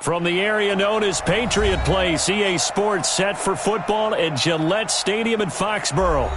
From the area known as Patriot Place, EA Sports set for football at Gillette Stadium in Foxborough.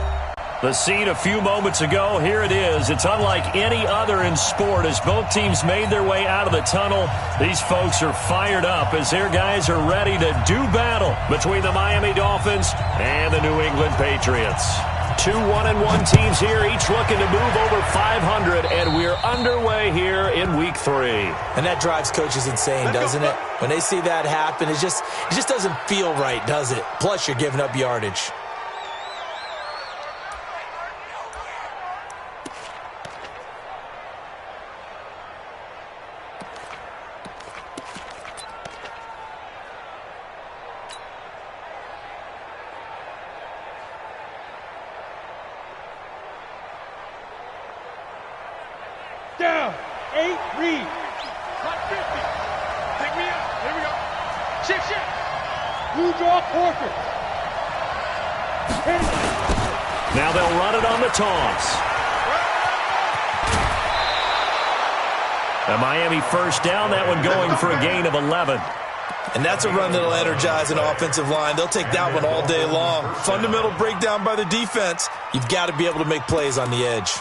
The scene a few moments ago, here it is. It's unlike any other in sport as both teams made their way out of the tunnel. These folks are fired up as their guys are ready to do battle between the Miami Dolphins and the New England Patriots. Two 1-1 teams here, each looking to move over 500, and we're underway here in Week 3. And that drives coaches insane, doesn't it? When they see that happen, it just doesn't feel right, does it? Plus, you're giving up yardage. Down. 8, read. Got 50. Pick me up. Here we go. Shift. You draw quarter. Now they'll run it on the toss. A Miami first down, that one going for a gain of 11. And that's a run that'll energize an offensive line. They'll take that one all day long. Fundamental breakdown by the defense. You've got to be able to make plays on the edge.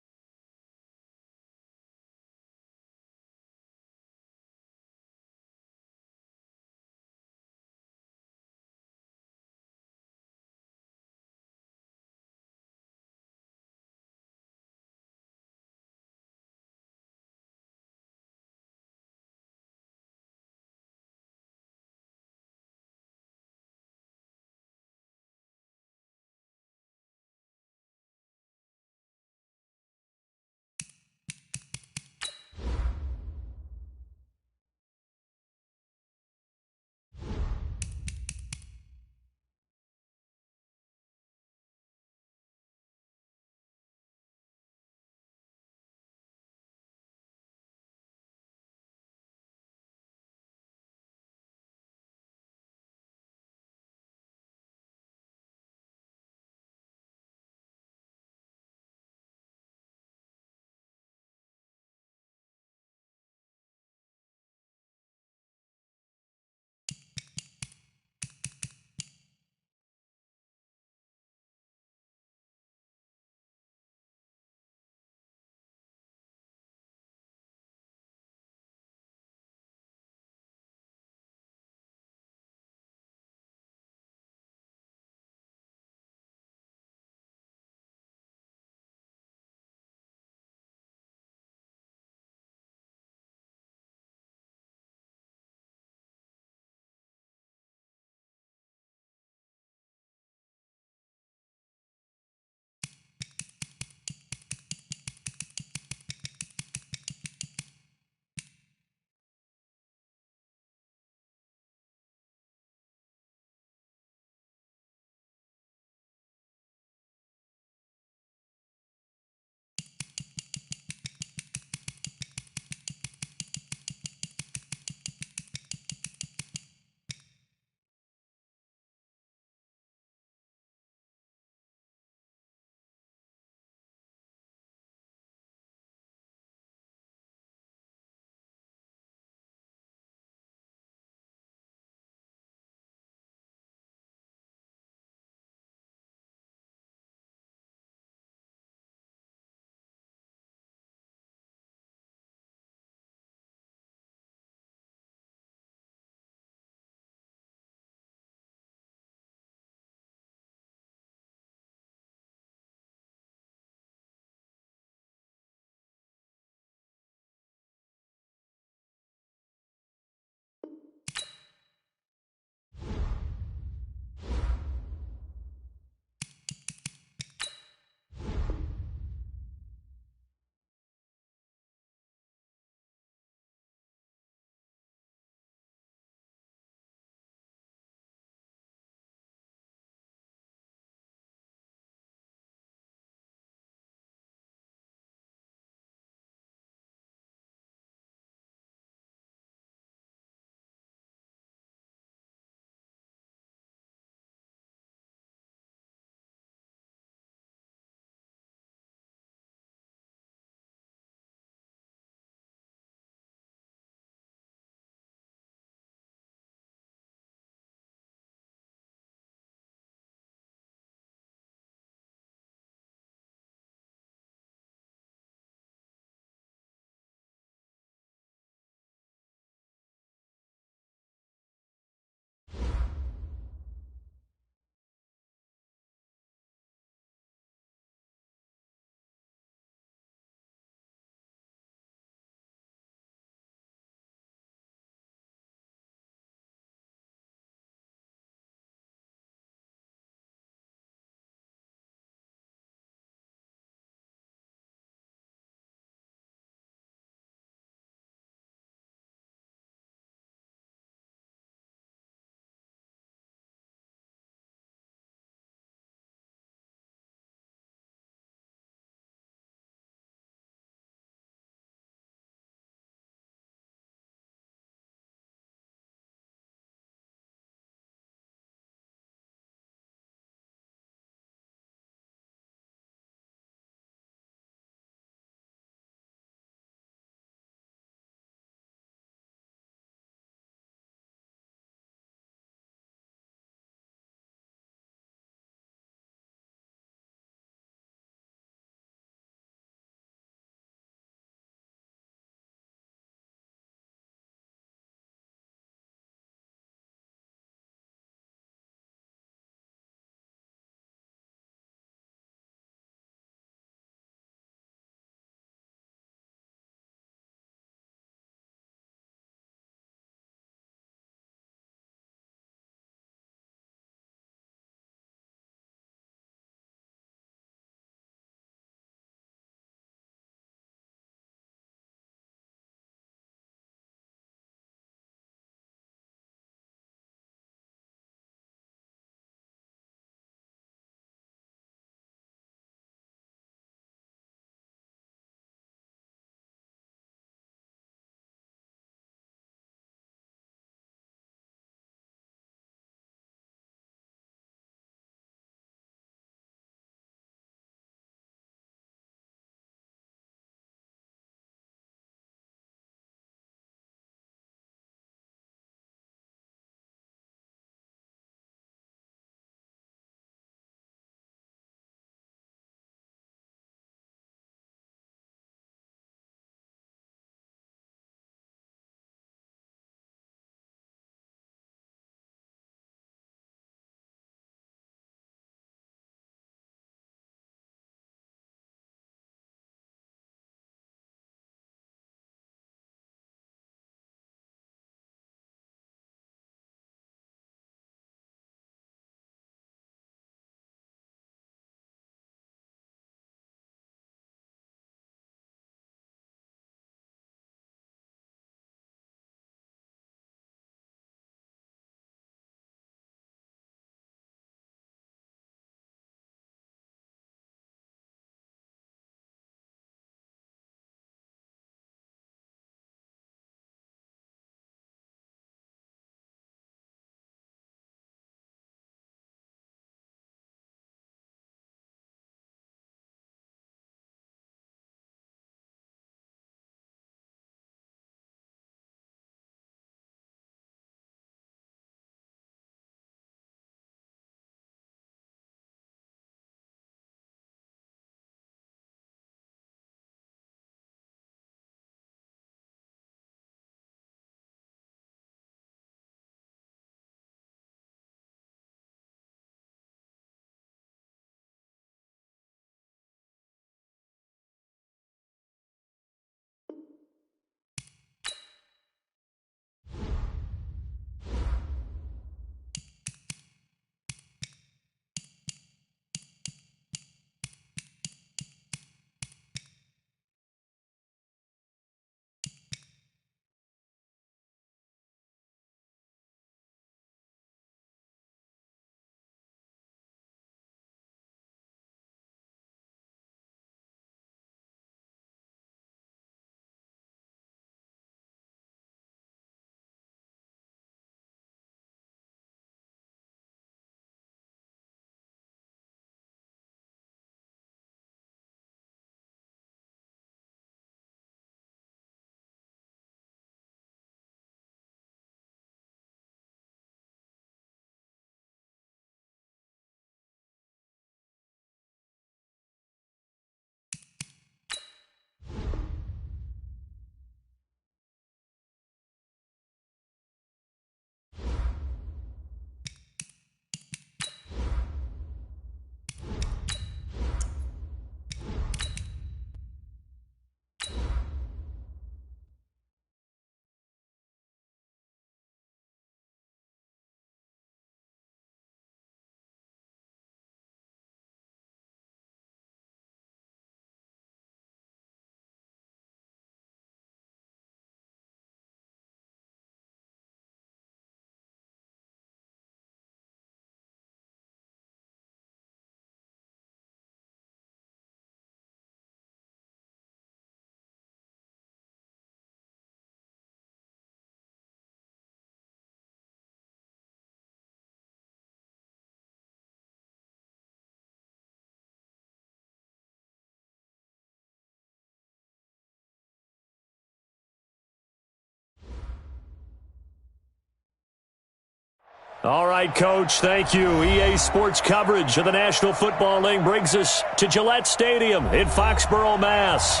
All right, Coach, thank you. EA Sports coverage of the National Football League brings us to Gillette Stadium in Foxborough, Mass.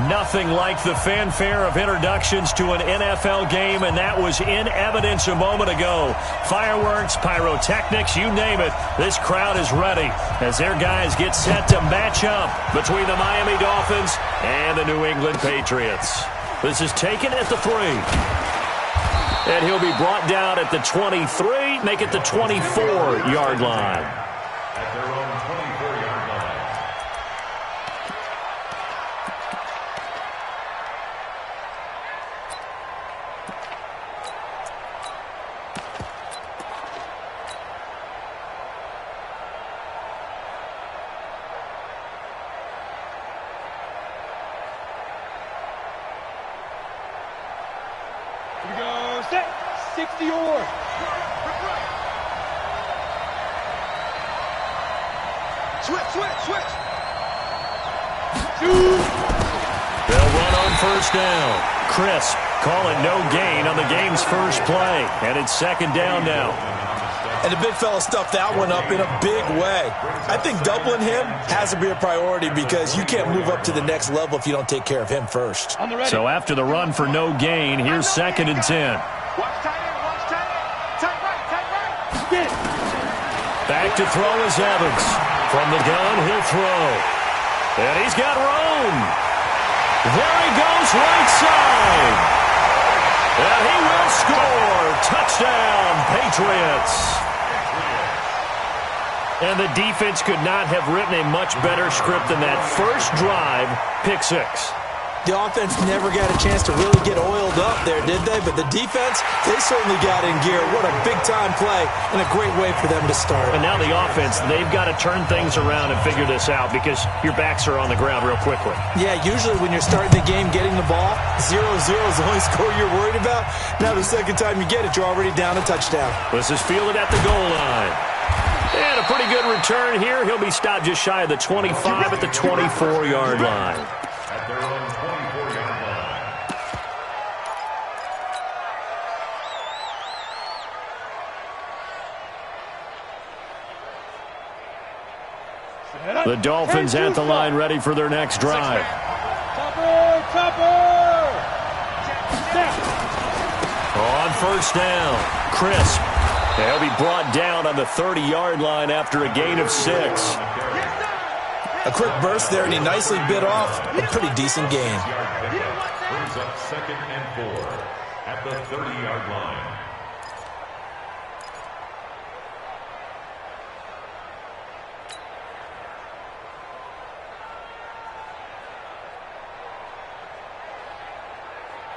Nothing like the fanfare of introductions to an NFL game, and that was in evidence a moment ago. Fireworks, pyrotechnics, you name it. This crowd is ready as their guys get set to match up between the Miami Dolphins and the New England Patriots. This is taken at the 3. And he'll be brought down at the 23, make it the 24-yard line. At their own 24-yard line. Here we go, set, 60 or. Switch. They'll run on first down. Crisp, calling no gain on the game's first play. And it's second down now. And the big fella stuffed that one up in a big way. I think doubling him has to be a priority because you can't move up to the next level if you don't take care of him first. So after the run for no gain, here's 2nd and 10. Watch tight end. Tight right. Get it. Back to throw is Evans. From the gun, he'll throw. And he's got room. There he goes, right side. And he will score. Touchdown, Patriots. And the defense could not have written a much better script than that first drive, pick 6. The offense never got a chance to really get oiled up there, did they? But the defense, they certainly got in gear. What a big-time play and a great way for them to start. And now the offense, they've got to turn things around and figure this out because your backs are on the ground real quickly. Yeah, usually when you're starting the game getting the ball, 0-0 is the only score you're worried about. Now the second time you get it, you're already down a touchdown. This is fielded at the goal line. And a pretty good return here. He'll be stopped just shy of the 25 at the 24-yard line. At their own 24-yard line. The Dolphins at the line ready for their next drive. Topper. On first down, Crisp. They'll be brought down on the 30-yard line after a gain of 6. A quick burst there, and he nicely bit off a pretty decent gain. Brings up 2nd and 4 at the 30-yard line.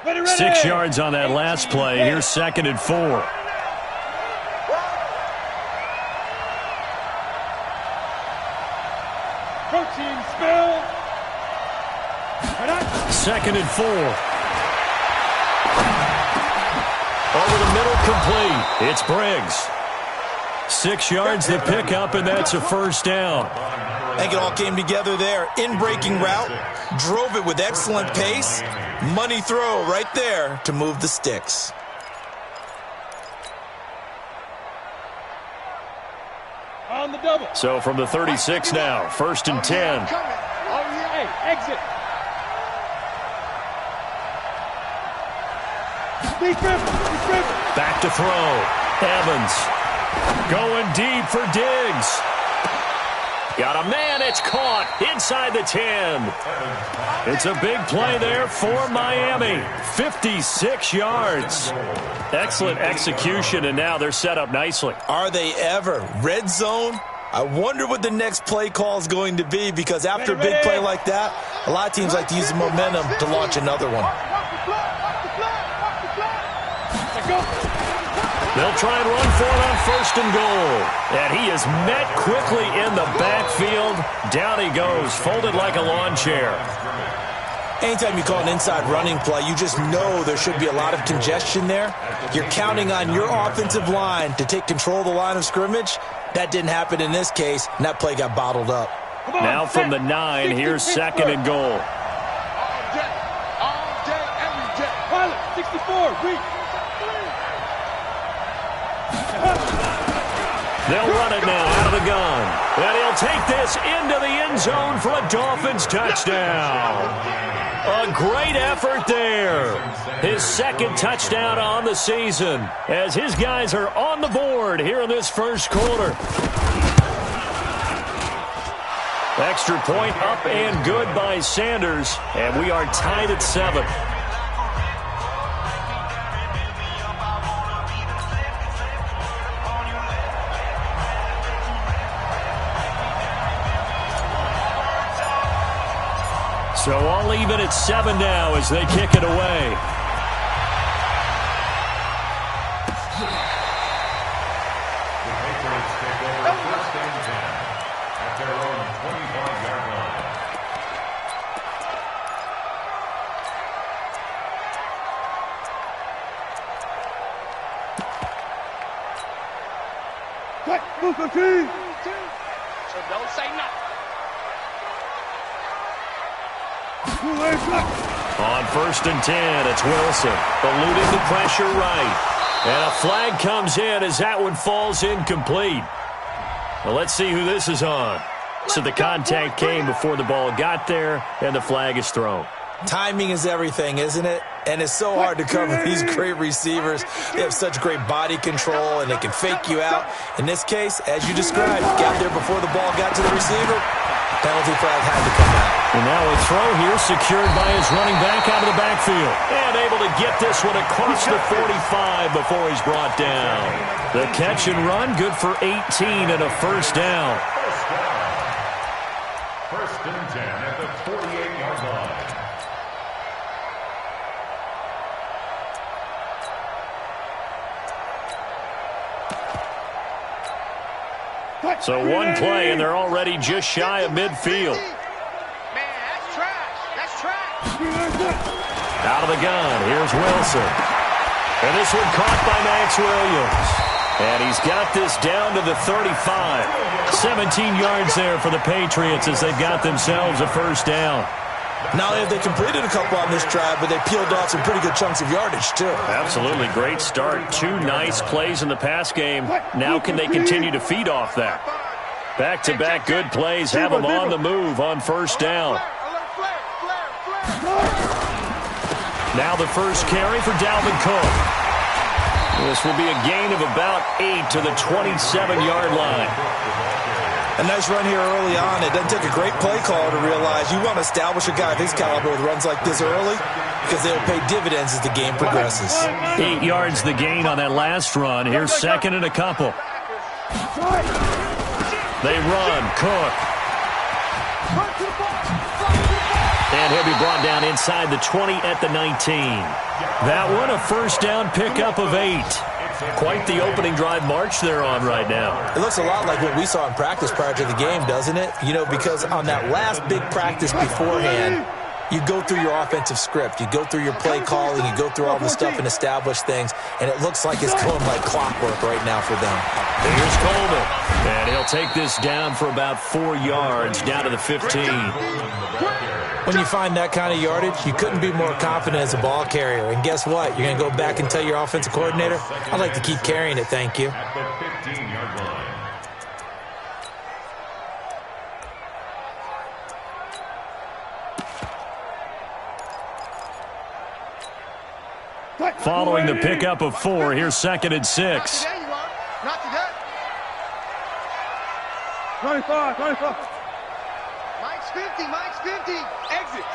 Ready. 6 yards on that last play. Here's 2nd and 4. Protein spill. 2nd and 4. Over the middle, complete. It's Briggs. 6 yards the pickup, and that's a first down. I think it all came together there. In-breaking route, drove it with excellent pace. Money throw right there to move the sticks. On the double. So from the 36 now, 1st and 10. Hey, exit. Back to throw. Evans going deep for Diggs. Got a man, it's caught inside the 10. It's a big play there for Miami. 56 yards. Excellent execution, and now they're set up nicely. Are they ever? Red zone? I wonder what the next play call is going to be because after a big play like that, a lot of teams like to use the momentum to launch another one. They'll try and run for it on 1st and goal. And he is met quickly in the backfield. Down he goes, folded like a lawn chair. Anytime you call an inside running play, you just know there should be a lot of congestion there. You're counting on your offensive line to take control of the line of scrimmage. That didn't happen in this case, and that play got bottled up. Now from the 9, here's 2nd and goal. All day, every day. Pilot, 64, reach. They'll run it now out of the gun. And he'll take this into the end zone for a Dolphins touchdown. A great effort there. His second touchdown on the season as his guys are on the board here in this first quarter. Extra point up and good by Sanders, and we are tied at 7. So all even at 7 now as they kick it away. The Patriots take over first and 10 at their own 25-yard line. So don't say nothing. On first and 10, it's Wilson. Eluding the pressure right. And a flag comes in as that one falls incomplete. Well, let's see who this is on. So the contact came before the ball got there, and the flag is thrown. Timing is everything, isn't it? And it's so hard to cover these great receivers. They have such great body control, and they can fake you out. In this case, as you described, got there before the ball got to the receiver. Penalty flag had to come out. And now a throw here secured by his running back out of the backfield. And able to get this one across the 45 before he's brought down. The catch and run, good for 18 and a first down. First and 10 at the 48-yard line. So one play, and they're already just shy of midfield. Man, that's trash. That's trash. Out of the gun, here's Wilson. And this one caught by Max Williams. And he's got this down to the 35. 17 yards there for the Patriots as they've got themselves a first down. Not only have they completed a couple on this drive, but they peeled off some pretty good chunks of yardage, too. Absolutely great start. 2 nice plays in the pass game. Now can they continue to feed off that? Back-to-back good plays have them on the move on first down. Now the first carry for Dalvin Cook. This will be a gain of about 8 to the 27-yard line. A nice run here early on. It doesn't take a great play caller to realize you want to establish a guy of his caliber with runs like this early because they'll pay dividends as the game progresses. 8 yards the gain on that last run. Here's second and a couple. They run. Cook. And he'll be brought down inside the 20 at the 19. That one a first down pickup of 8. Quite the opening drive march they're on right now. It looks a lot like what we saw in practice prior to the game, doesn't it? You know, because on that last big practice beforehand, you go through your offensive script. You go through your play calling. You go through all the stuff and establish things. And it looks like it's going like clockwork right now for them. Here's Coleman. And he'll take this down for about 4 yards, down to the 15. When you find that kind of yardage, you couldn't be more confident as a ball carrier. And guess what? You're going to go back and tell your offensive coordinator, I'd like to keep carrying it, thank you. At the 15-yard line. Following the pickup of 4, here's second and 6. There you are. Not today. 25. Mike's 50. Mike's 50. Exit.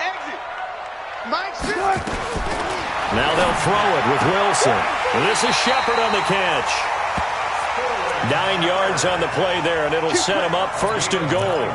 Mike's 50. Now they'll throw it with Wilson. This is Shepard on the catch. 9 yards on the play there, and it'll set him up first and goal.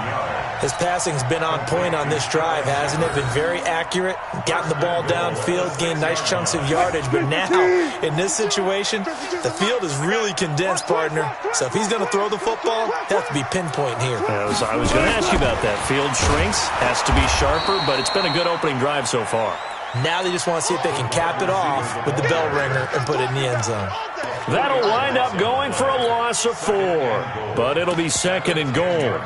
His passing's been on point on this drive, hasn't it? Been very accurate, gotten the ball downfield, gained nice chunks of yardage. But now, in this situation, the field is really condensed, partner. So if he's going to throw the football, he'll have to be pinpoint here. I was going to ask you about that. Field shrinks, has to be sharper, but it's been a good opening drive so far. Now they just want to see if they can cap it off with the bell ringer and put it in the end zone. That'll wind up going for a loss of 4, but it'll be second and goal.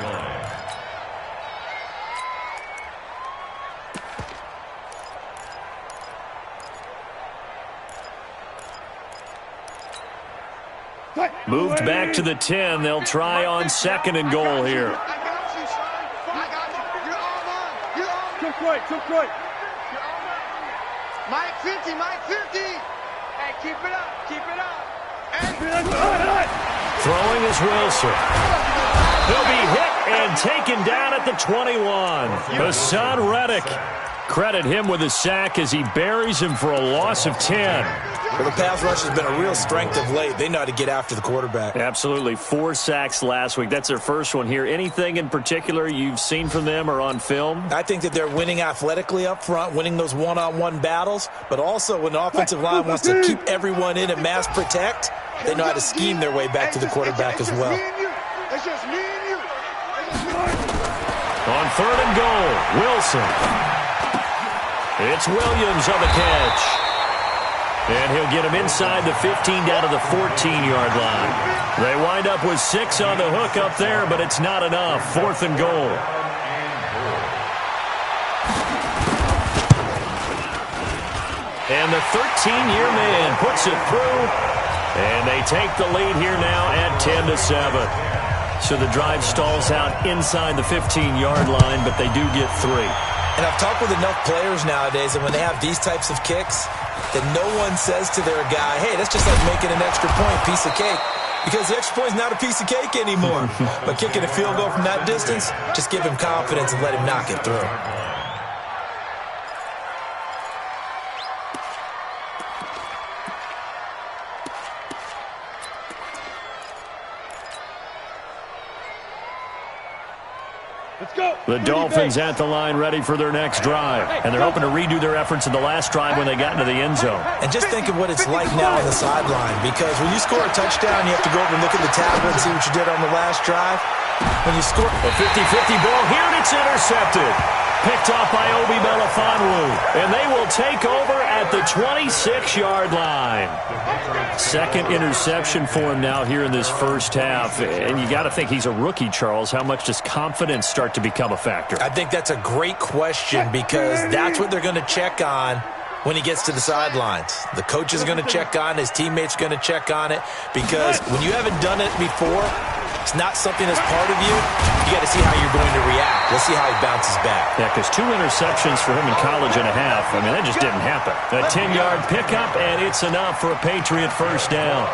Moved back to the 10. They'll try on 2nd and goal here. Took right. Mike 50, Mike 50. Hey, keep it up. Throwing is Wilson. He'll be hit and taken down at the 21. Hassan Reddick. Credit him with a sack as he buries him for a loss of 10. Well, the pass rush has been a real strength of late. They know how to get after the quarterback. Absolutely. 4 sacks last week. That's their first one here. Anything in particular you've seen from them or on film? I think that they're winning athletically up front, winning those one-on-one battles, but also when the offensive line wants to keep everyone in and mass protect, they know how to scheme their way back to the quarterback as well. It's just me and you. On 3rd and goal, Wilson. It's Williams on the catch. And he'll get him inside the 15 down to the 14-yard line. They wind up with 6 on the hook up there, but it's not enough. 4th and goal. And the 13-year man puts it through. And they take the lead here now at 10-7. So the drive stalls out inside the 15-yard line, but they do get 3. And I've talked with enough players nowadays, and when they have these types of kicks, that no one says to their guy, hey, that's just like making an extra point, piece of cake. Because the extra point is not a piece of cake anymore. But kicking a field goal from that distance, just give him confidence and let him knock it through. The Dolphins at the line ready for their next drive. And they're hoping to redo their efforts in the last drive when they got into the end zone. And just think of what it's like now on the sideline. Because when you score a touchdown, you have to go over and look at the tablet and see what you did on the last drive. When you score a 50-50 ball here, and it's intercepted. Picked off by Obi Melifonwu. And they will take over at the 26-yard line. 2nd interception for him now here in this first half. And you got to think he's a rookie, Charles. How much does confidence start to become a factor? I think that's a great question because that's what they're going to check on when he gets to the sidelines. The coach is going to check on it. His teammates are going to check on it because when you haven't done it before, it's not something that's part of you. You got to see how you're going to react. Let's see how he bounces back. Yeah, because 2 interceptions for him in college and a half. I mean, that just didn't happen. A 10-yard pickup, and it's enough for a Patriot first down.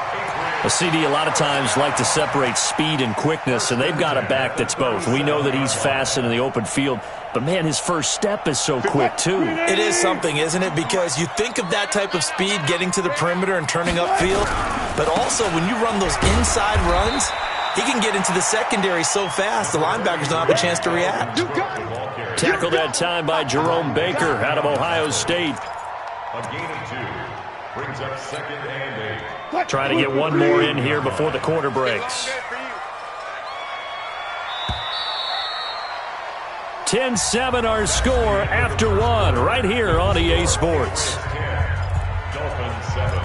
A CD a lot of times like to separate speed and quickness, and they've got a back that's both. We know that he's fast in the open field, but, man, his first step is so quick, too. It is something, isn't it? Because you think of that type of speed getting to the perimeter and turning upfield, but also when you run those inside runs, he can get into the secondary so fast, the linebackers don't have a chance to react. Tackled that time by Jerome Baker out of Ohio State. A gain of 2 brings up 2nd and 8. Trying to get one more in here before the quarter breaks. 10-7 our score after 1 right here on EA Sports. Dolphins 7.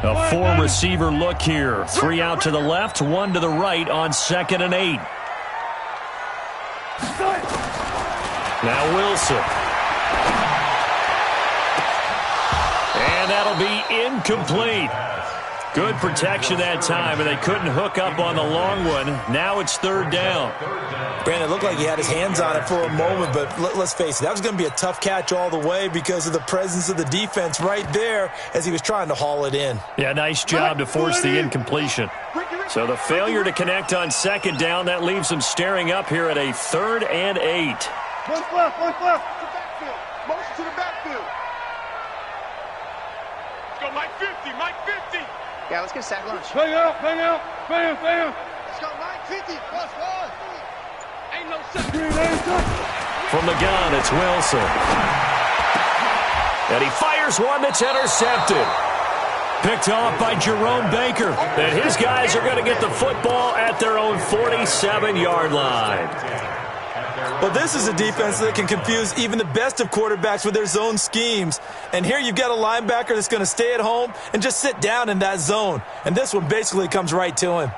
A 4-receiver look here. 3 out to the left, 1 to the right on 2nd and 8. Now Wilson. And that'll be incomplete. Good protection that time, and they couldn't hook up on the long one. Now it's 3rd down. Brandon, it looked like he had his hands on it for a moment, but let's face it, that was going to be a tough catch all the way because of the presence of the defense right there as he was trying to haul it in. Yeah, nice job to force the incompletion. So the failure to connect on 2nd down, that leaves them staring up here at a 3rd and 8. One left. To the backfield. Motion to the backfield. Let's go, Mike 50, Mike 50. Yeah, let's get sack lunch. Bang out. Let's go, Mike 50, plus 1. Ain't no second. From the gun, it's Wilson. And he fires one that's intercepted. Picked off by Jerome Baker. And his guys are going to get the football at their own 47-yard line. Well, this is a defense that can confuse even the best of quarterbacks with their zone schemes. And here you've got a linebacker that's going to stay at home and just sit down in that zone. And this one basically comes right to him.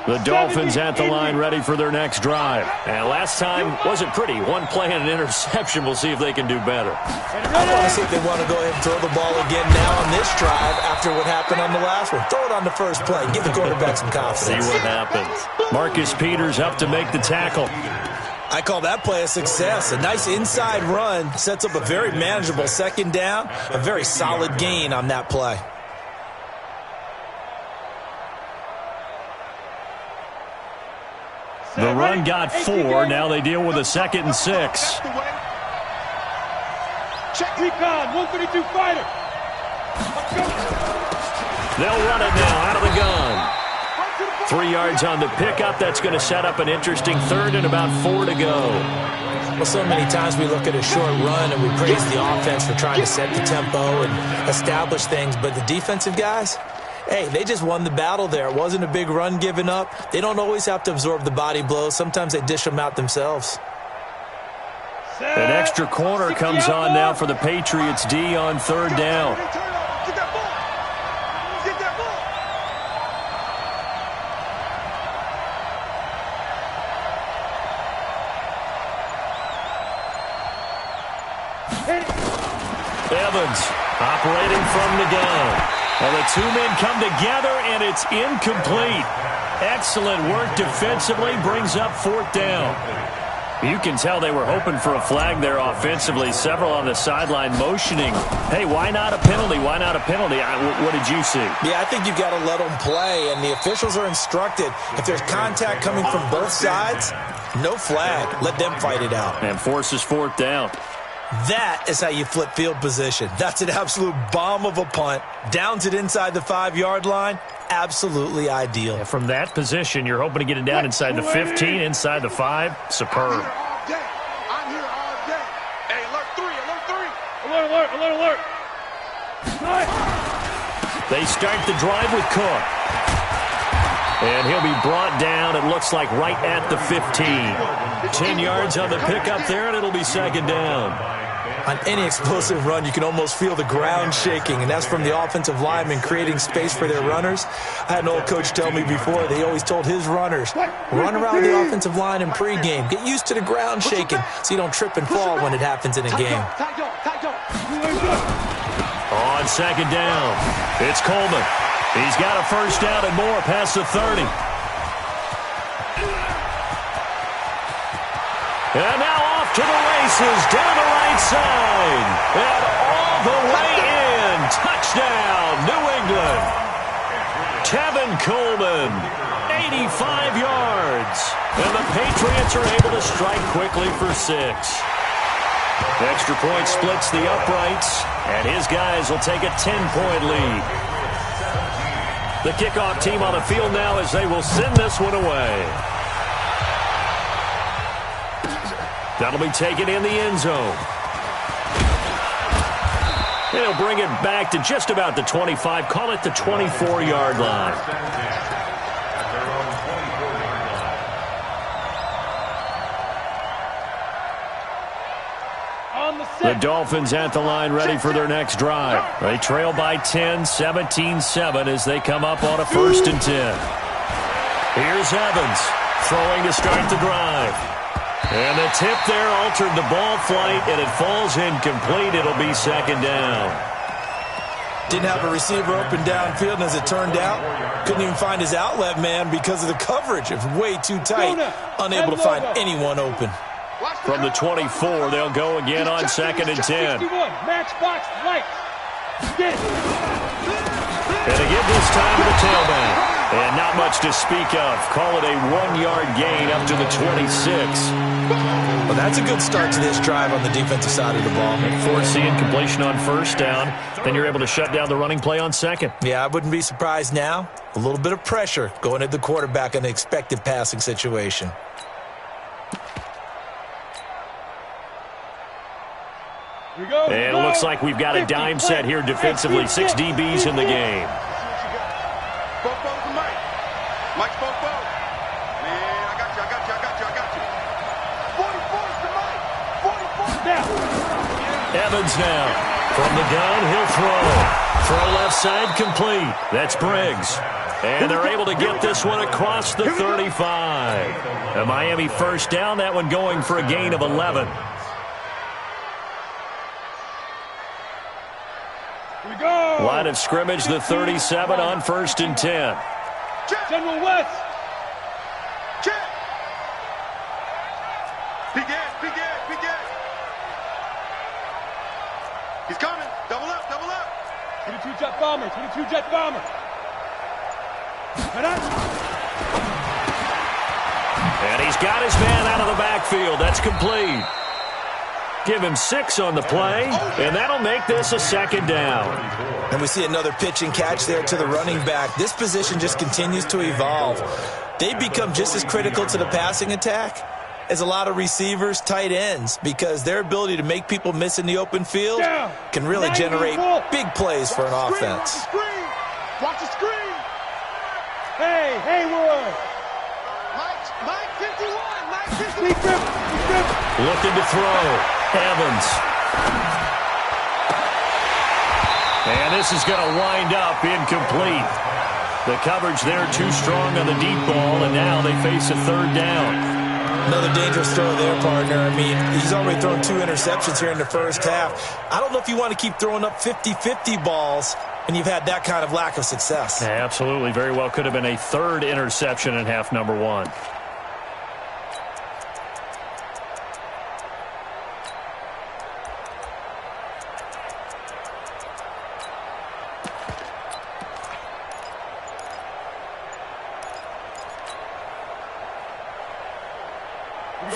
The Dolphins at the line ready for their next drive. And last time wasn't pretty. One play and an interception. We'll see if they can do better. I want to see if they want to go ahead and throw the ball again now on this drive after what happened on the last one. Throw it on the first play. Give the quarterback some confidence. See what happens. Marcus Peters up to make the tackle. I call that play a success. A nice inside run sets up a very manageable second down. A very solid gain on that play. The run got 4. Now they deal with a 2nd and 6. Check recon, 132 fighter. They'll run it now out of the gun. 3 yards on the pickup. That's going to set up an interesting 3rd and about 4 to go. Well, so many times we look at a short run and we praise the offense for trying to set the tempo and establish things, but the defensive guys, hey, they just won the battle there. It wasn't a big run given up. They don't always have to absorb the body blows. Sometimes they dish them out themselves. An extra corner comes on now for the Patriots D on 3rd down. Evans operating from the gun. Well, the two men come together, and it's incomplete. Excellent work defensively, brings up 4th down. You can tell they were hoping for a flag there offensively. Several on the sideline motioning, hey, why not a penalty? Why not a penalty? What did you see? Yeah, I think you've got to let them play, and the officials are instructed. If there's contact coming from both sides, no flag. Let them fight it out. And forces 4th down. That is how you flip field position. That's an absolute bomb of a punt. Downs it inside the 5-yard line. Absolutely ideal. And from that position, you're hoping to get it down inside the 15, inside the 5. Superb. I'm here all day. Hey, alert 3, alert 3. Alert, alert, alert. They start the drive with Cook. And he'll be brought down, it looks like, right at the 15. 10 yards on the pickup there, and it'll be 2nd down. On any explosive run, you can almost feel the ground shaking, and that's from the offensive linemen creating space for their runners. I had an old coach tell me before, they always told his runners, run around the offensive line in pregame. Get used to the ground shaking so you don't trip and fall when it happens in a game. On 2nd down, it's Coleman. He's got a 1st down and more past the 30. And now off to the races, down the right side. And all the way in. Touchdown, New England. Tevin Coleman, 85 yards. And the Patriots are able to strike quickly for 6. Extra point splits the uprights, and his guys will take a 10-point lead. The kickoff team on the field now as they will send this one away. That'll be taken in the end zone. And he'll bring it back to just about the 25. Call it the 24-yard line. The Dolphins at the line ready for their next drive. They trail by 10, 17-7 as they come up on a 1st and 10. Here's Evans throwing to start the drive. And the tip there altered the ball flight, and it falls incomplete. It'll be 2nd down. Didn't have a receiver open downfield, and as it turned out, couldn't even find his outlet man because of the coverage. It was way too tight, unable to find anyone open. From the 24, they'll go again on 2nd and 10. Matchbox lights. And they give this time to the tailback. And not much to speak of. Call it a 1-yard gain up to the 26. Well, that's a good start to this drive on the defensive side of the ball. Forcing completion on 1st down. Then you're able to shut down the running play on 2nd. Yeah, I wouldn't be surprised now. A little bit of pressure going at the quarterback in the expected passing situation. And it looks like we've got a dime set here defensively. 6 DBs in the game. Mike's Bobo. Man, I got you. Evans now. From the gun, he'll throw. Throw left side complete. That's Briggs. And they're able to get this one across the 35. A Miami first down, that one going for a gain of 11. Here we go. Line of scrimmage, the 37 on 1st and 10. General West. Check. Begin. He's coming. Double up. 22 jet bomber. And he's got his man out of the backfield. That's complete. Give him 6 on the play, and that'll make this a 2nd down. And we see another pitch and catch there to the running back. This position just continues to evolve. They become just as critical to the passing attack as a lot of receivers, tight ends, because their ability to make people miss in the open field can really generate big plays for an offense. Watch the screen. Hey, Hayward. Mike 51. Looking to throw. Evans. And this is going to wind up incomplete. The coverage there too strong on the deep ball, and now they face a 3rd down. Another dangerous throw there, partner. I mean, he's already thrown 2 interceptions here in the first half. I don't know if you want to keep throwing up 50-50 balls and you've had that kind of lack of success. Yeah, absolutely. Very well could have been a 3rd interception in half number 1.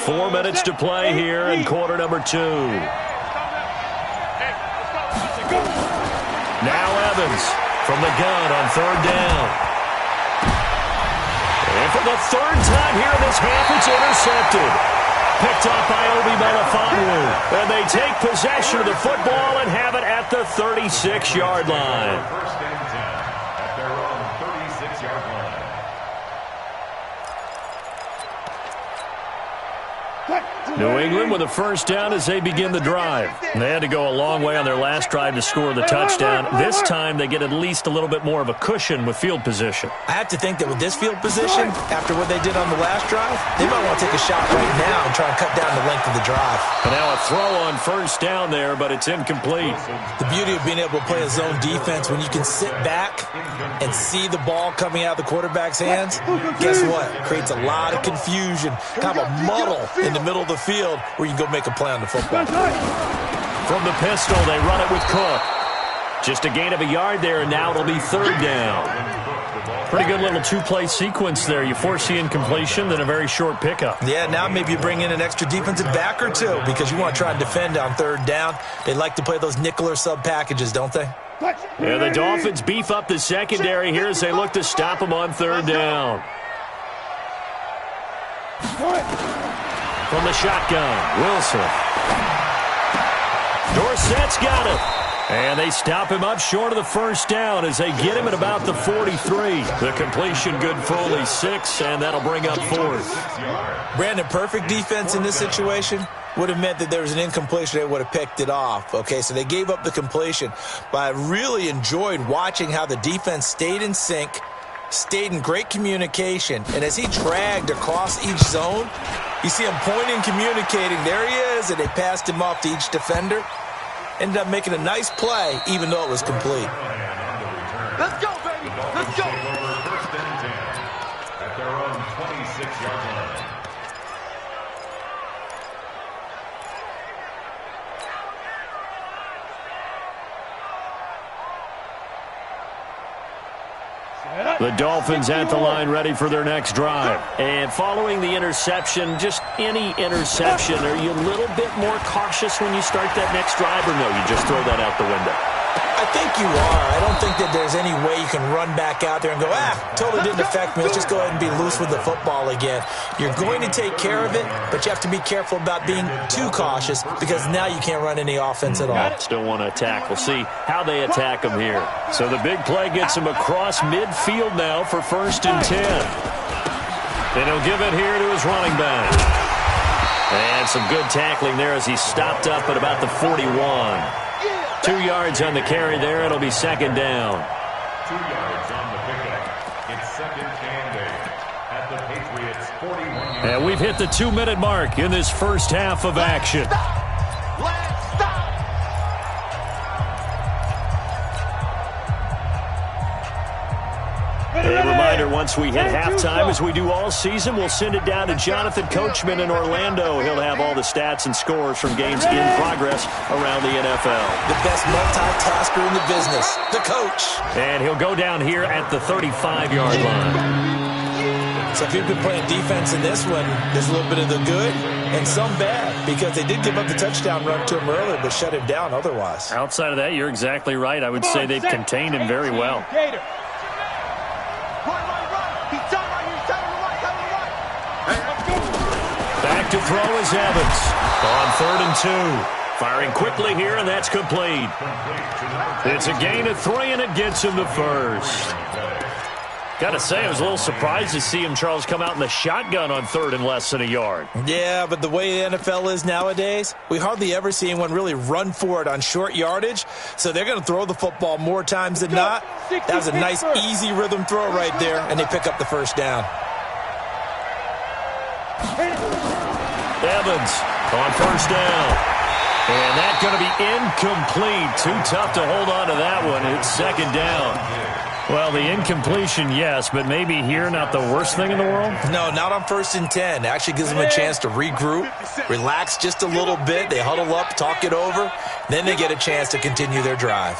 Four minutes to play here in quarter number 2. Now Evans from the gun on 3rd down. And for the 3rd time here in this half, it's intercepted. Picked up by Obi Melifonwu. And they take possession of the football and have it at the 36-yard line. 1st and 10 at their own 36-yard line. New England with a first down as they begin the drive. They had to go a long way on their last drive to score the touchdown. This time they get at least a little bit more of a cushion with field position. I have to think that with this field position, after what they did on the last drive, they might want to take a shot right now and try and cut down the length of the drive. And now a throw on first down there, but it's incomplete. The beauty of being able to play a zone defense when you can sit back and see the ball coming out of the quarterback's hands, guess what? It creates a lot of confusion, kind of a muddle in the middle of the field where you can go make a play on the football. From the pistol, they run it with Cook. Just a gain of a yard there, and now it'll be 3rd down. Pretty good little 2-play sequence there. You force the incompletion, then a very short pickup. Yeah, now maybe you bring in an extra defensive back or 2 because you want to try and defend on 3rd down. They like to play those nickel or sub packages, don't they? Yeah, the Dolphins beef up the secondary here as they look to stop them on 3rd down. From the shotgun, Wilson. Dorsett's got it. And they stop him up short of the first down as they get him at about the 43. The completion good for only 6, and that'll bring up 4th. Brandon, perfect defense in this situation would have meant that there was an incompletion. They would have picked it off. Okay, so they gave up the completion. But I really enjoyed watching how the defense stayed in sync, stayed in great communication, and as he dragged across each zone, you see him pointing, communicating. There he is, and they passed him off to each defender. Ended up making a nice play, even though it was complete. Let's go, baby. Let's go. 1st and 10 at their own 26-yard line. The Dolphins at the line ready for their next drive. And following the interception, just any interception, are you a little bit more cautious when you start that next drive, or no, you just throw that out the window? I think you are. I don't think that there's any way you can run back out there and go, totally didn't affect me. Let's just go ahead and be loose with the football again. You're going to take care of it, but you have to be careful about being too cautious because now you can't run any offense at all. Still want to attack. We'll see how they attack them here. So the big play gets him across midfield now for 1st and 10. And he'll give it here to his running back. And some good tackling there as he stopped up at about the 41. 2 yards on the carry there. It'll be second down. 2 yards on the pickup. It's second and 8 at the Patriots 41. And we've hit the 2-minute mark in this first half of action. A reminder, once we hit halftime, as we do all season, we'll send it down to Jonathan Coachman in Orlando. He'll have all the stats and scores from games in progress around the NFL. The best multitasker in the business, the coach. And he'll go down here at the 35-yard line. So if you've been playing defense in this one, there's a little bit of the good and some bad, because they did give up the touchdown run to him earlier, but shut him down otherwise. Outside of that, you're exactly right. I would say they've contained him very well. Back to throw is Evans on 3rd and 2. Firing quickly here, and that's complete. It's a gain of 3, and it gets him the first. Got to say, I was a little surprised to see him, Charles, come out in the shotgun on 3rd and less than a yard. Yeah, but the way the NFL is nowadays, we hardly ever see anyone really run for it on short yardage, so they're going to throw the football more times than not. That was a nice, easy rhythm throw right there, and they pick up the first down. Evans on 1st down. And that's going to be incomplete. Too tough to hold on to that one. It's 2nd down. Well, the incompletion, yes, but maybe here not the worst thing in the world? No, not on 1st and 10. It actually gives them a chance to regroup, relax just a little bit. They huddle up, talk it over. Then they get a chance to continue their drive.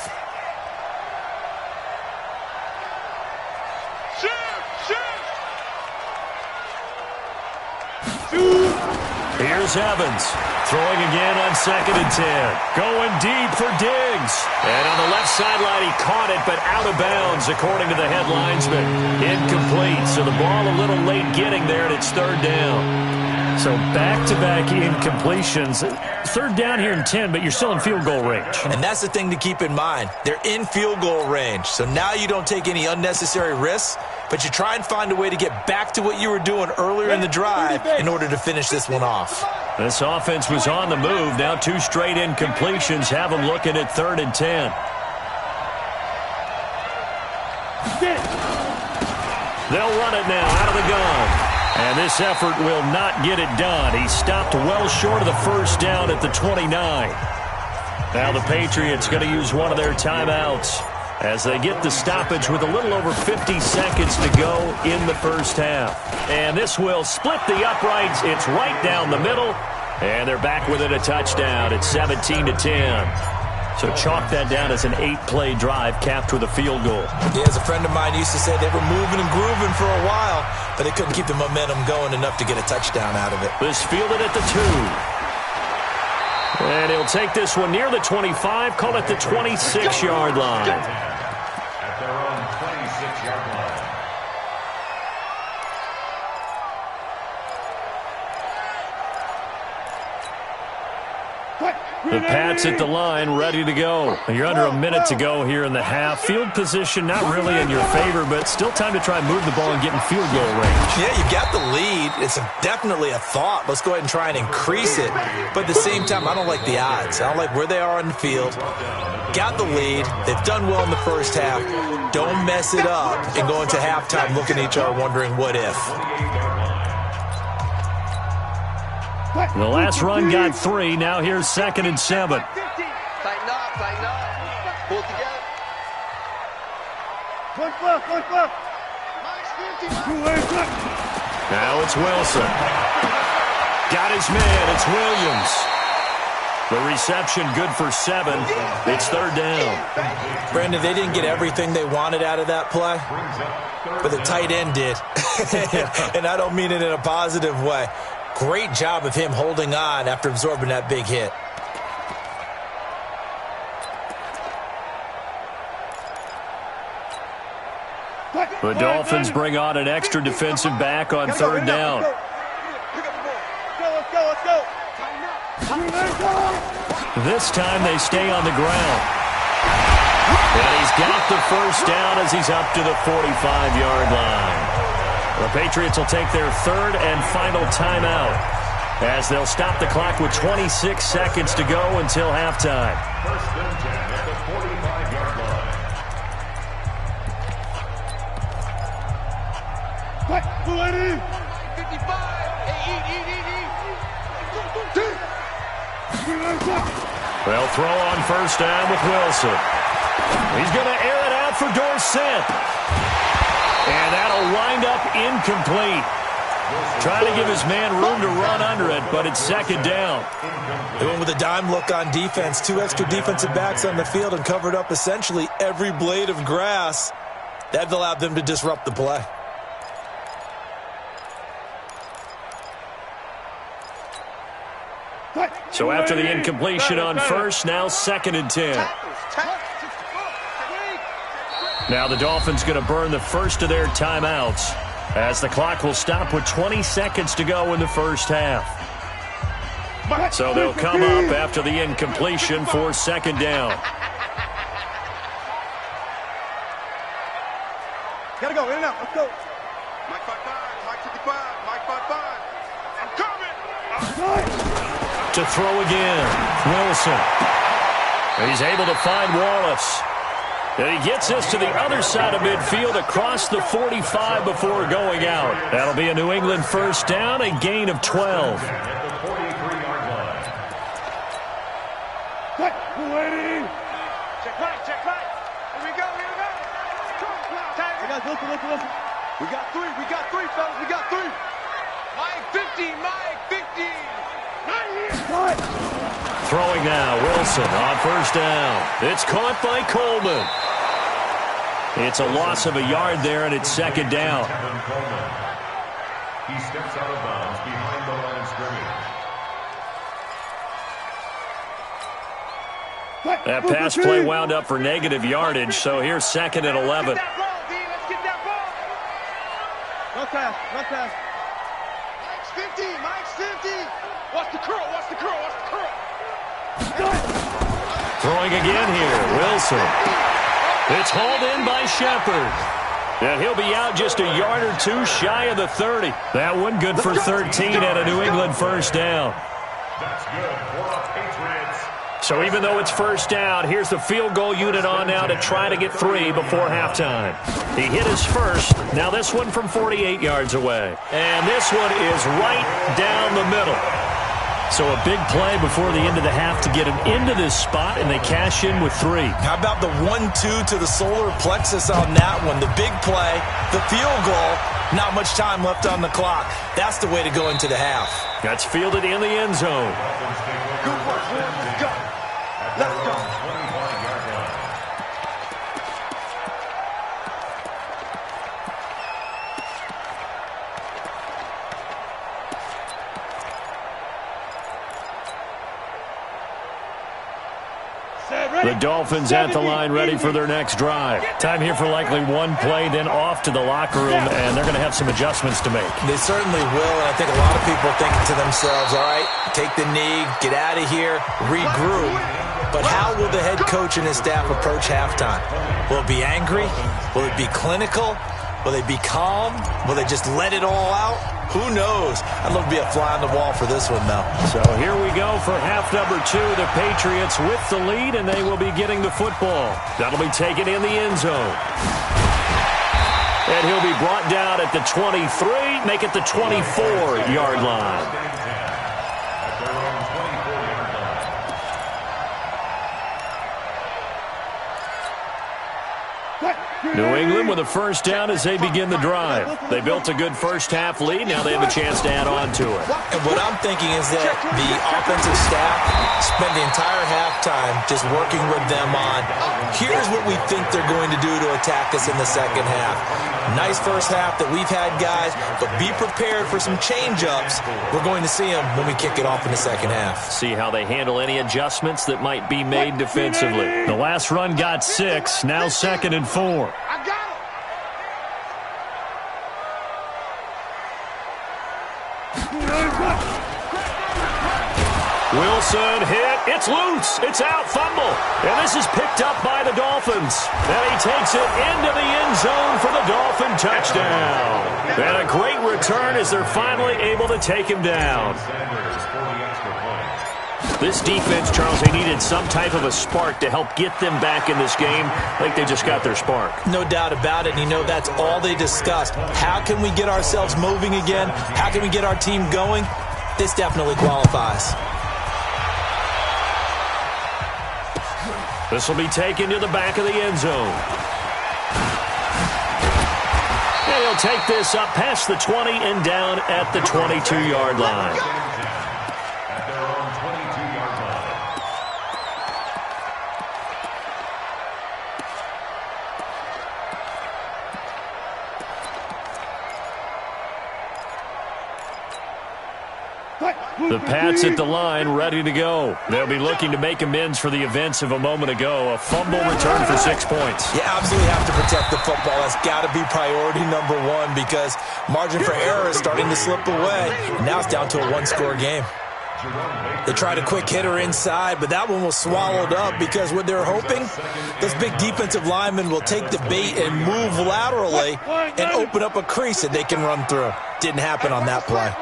Here's Evans, throwing again on 2nd and 10. Going deep for Diggs. And on the left sideline, he caught it, but out of bounds, according to the head linesman. Incomplete, so the ball a little late getting there, and it's 3rd down. So back-to-back incompletions. 3rd down here in 10, but you're still in field goal range. And that's the thing to keep in mind. They're in field goal range, so now you don't take any unnecessary risks, but you try and find a way to get back to what you were doing earlier in the drive in order to finish this one off. This offense was on the move. Now 2 straight incompletions have them looking at 3rd and 10. They'll run it now out of the gun. And this effort will not get it done. He stopped well short of the first down at the 29. Now the Patriots going to use one of their timeouts as they get the stoppage with a little over 50 seconds to go in the first half. And this will split the uprights. It's right down the middle. And they're back with it, a touchdown. It's 17-10. So chalk that down as an 8-play drive capped with a field goal. Yeah, as a friend of mine used to say, they were moving and grooving for a while, but they couldn't keep the momentum going enough to get a touchdown out of it. This fielded at the 2. And he'll take this one near the 25, call it the 26-yard line. At their own 26-yard line. The Pats at the line, ready to go. You're under a minute to go here in the half. Field position not really in your favor, but still time to try and move the ball and get in field goal range. Yeah, you got the lead. It's definitely a thought. Let's go ahead and try and increase it. But at the same time, I don't like the odds. I don't like where they are on the field. Got the lead. They've done well in the first half. Don't mess it up and go into halftime looking at each other wondering what if. The last run got 3. Now here's 2nd and 7. Tighten up, tighten up. Pull it together. One foot. Now it's Wilson. Got his man. It's Williams. The reception good for 7. It's 3rd down. Brandon, they didn't get everything they wanted out of that play, but the tight end did. And I don't mean it in a positive way. Great job of him holding on after absorbing that big hit. The Dolphins bring on an extra defensive back on 3rd down. Let's go. This time they stay on the ground. And he's got the first down as he's up to the 45-yard line. The Patriots will take their 3rd and final timeout. as they'll stop the clock with 26 seconds to go until halftime. First and 10 at the 45-yard line. What? Who let in? 55. Hey, eat. They'll throw on first down with Wilson. He's going to air it out for Dorsett. And that'll wind up incomplete. Trying to give his man room to run under it, but it's second down. They went with a dime look on defense. 2 extra defensive backs on the field and covered up essentially every blade of grass. That allowed them to disrupt the play. So after the incompletion on first, now second and 10. Now the Dolphins going to burn the first of their timeouts as the clock will stop with 20 seconds to go in the first half. So they'll come up after the incompletion for second down. Gotta go, in and out, let's go. Mike 55, Mike 55, Mike 55. I'm coming. To throw again, Wilson. He's able to find Wallace. And he gets this to the other side of midfield across the 45 before going out. That'll be a New England first down, a gain of 12. At the 43-yard line. What? Who let in? Check right. Here we go. Hey guys, listen. We got three, fellas, we got three. Mike 50, Mike 50. Throwing now, Wilson on first down. It's caught by Coleman. It's a loss of a yard there, and it's second down. Kevin Coleman. He steps out of bounds behind the line of scrimmage. That pass play wound up for negative yardage, so here's second and 11. Let's get that ball. Let's pass. Mike's 50. Watch the curl. Throwing again here, Wilson. It's hauled in by Shepard. And he'll be out just a yard or two shy of the 30. That one good for 13 at a New England first down. That's good for the Patriots. So even though it's first down, here's the field goal unit on now to try to get 3 before halftime. He hit his first. Now this one from 48 yards away. And this one is right down the middle. So a big play before the end of the half to get him into this spot, and they cash in with 3. How about the 1-2 to the solar plexus on that one? The big play, the field goal, not much time left on the clock. That's the way to go into the half. That's fielded in the end zone. Good work, boys. Let's go. 25-yard line. The Dolphins at the line ready for their next drive. Time here for likely one play, then off to the locker room, and they're going to have some adjustments to make. They certainly will, and I think a lot of people are thinking to themselves, all right, take the knee, get out of here, regroup. But how will the head coach and his staff approach halftime? Will it be angry? Will it be clinical? Will they be calm? Will they just let it all out? Who knows? I'd love to be a fly on the wall for this one, though. So here we go for half number 2. The Patriots with the lead, and they will be getting the football. That'll be taken in the end zone. And he'll be brought down at the 23, make it the 24-yard line. New England with a first down as they begin the drive. They built a good first-half lead. Now they have a chance to add on to it. And what I'm thinking is that the offensive staff spent the entire halftime just working with them on, here's what we think they're going to do to attack us in the second half. Nice first half that we've had, guys, but be prepared for some change-ups. We're going to see them when we kick it off in the second half. See how they handle any adjustments that might be made defensively. The last run got 6, now second and 4. I got Wilson hit. It's loose. It's out. Fumble. And this is picked up by the Dolphins. And he takes it into the end zone for the Dolphin touchdown. And a great return as they're finally able to take him down. This defense, Charles, they needed some type of a spark to help get them back in this game. I think they just got their spark. No doubt about it. And you know that's all they discussed. How can we get ourselves moving again? How can we get our team going? This definitely qualifies. This will be taken to the back of the end zone. And he'll take this up past the 20 and down at the 22-yard line. At their own 22-yard line. The Pats at the line, ready to go. They'll be looking to make amends for the events of a moment ago. A fumble return for 6 points. You absolutely have to protect the football. That's got to be priority number one because margin for error is starting to slip away. Now it's down to a one-score game. They tried a quick hitter inside, but that one was swallowed up because what they're hoping, those big defensive linemen will take the bait and move laterally and open up a crease that they can run through. Didn't happen on that play.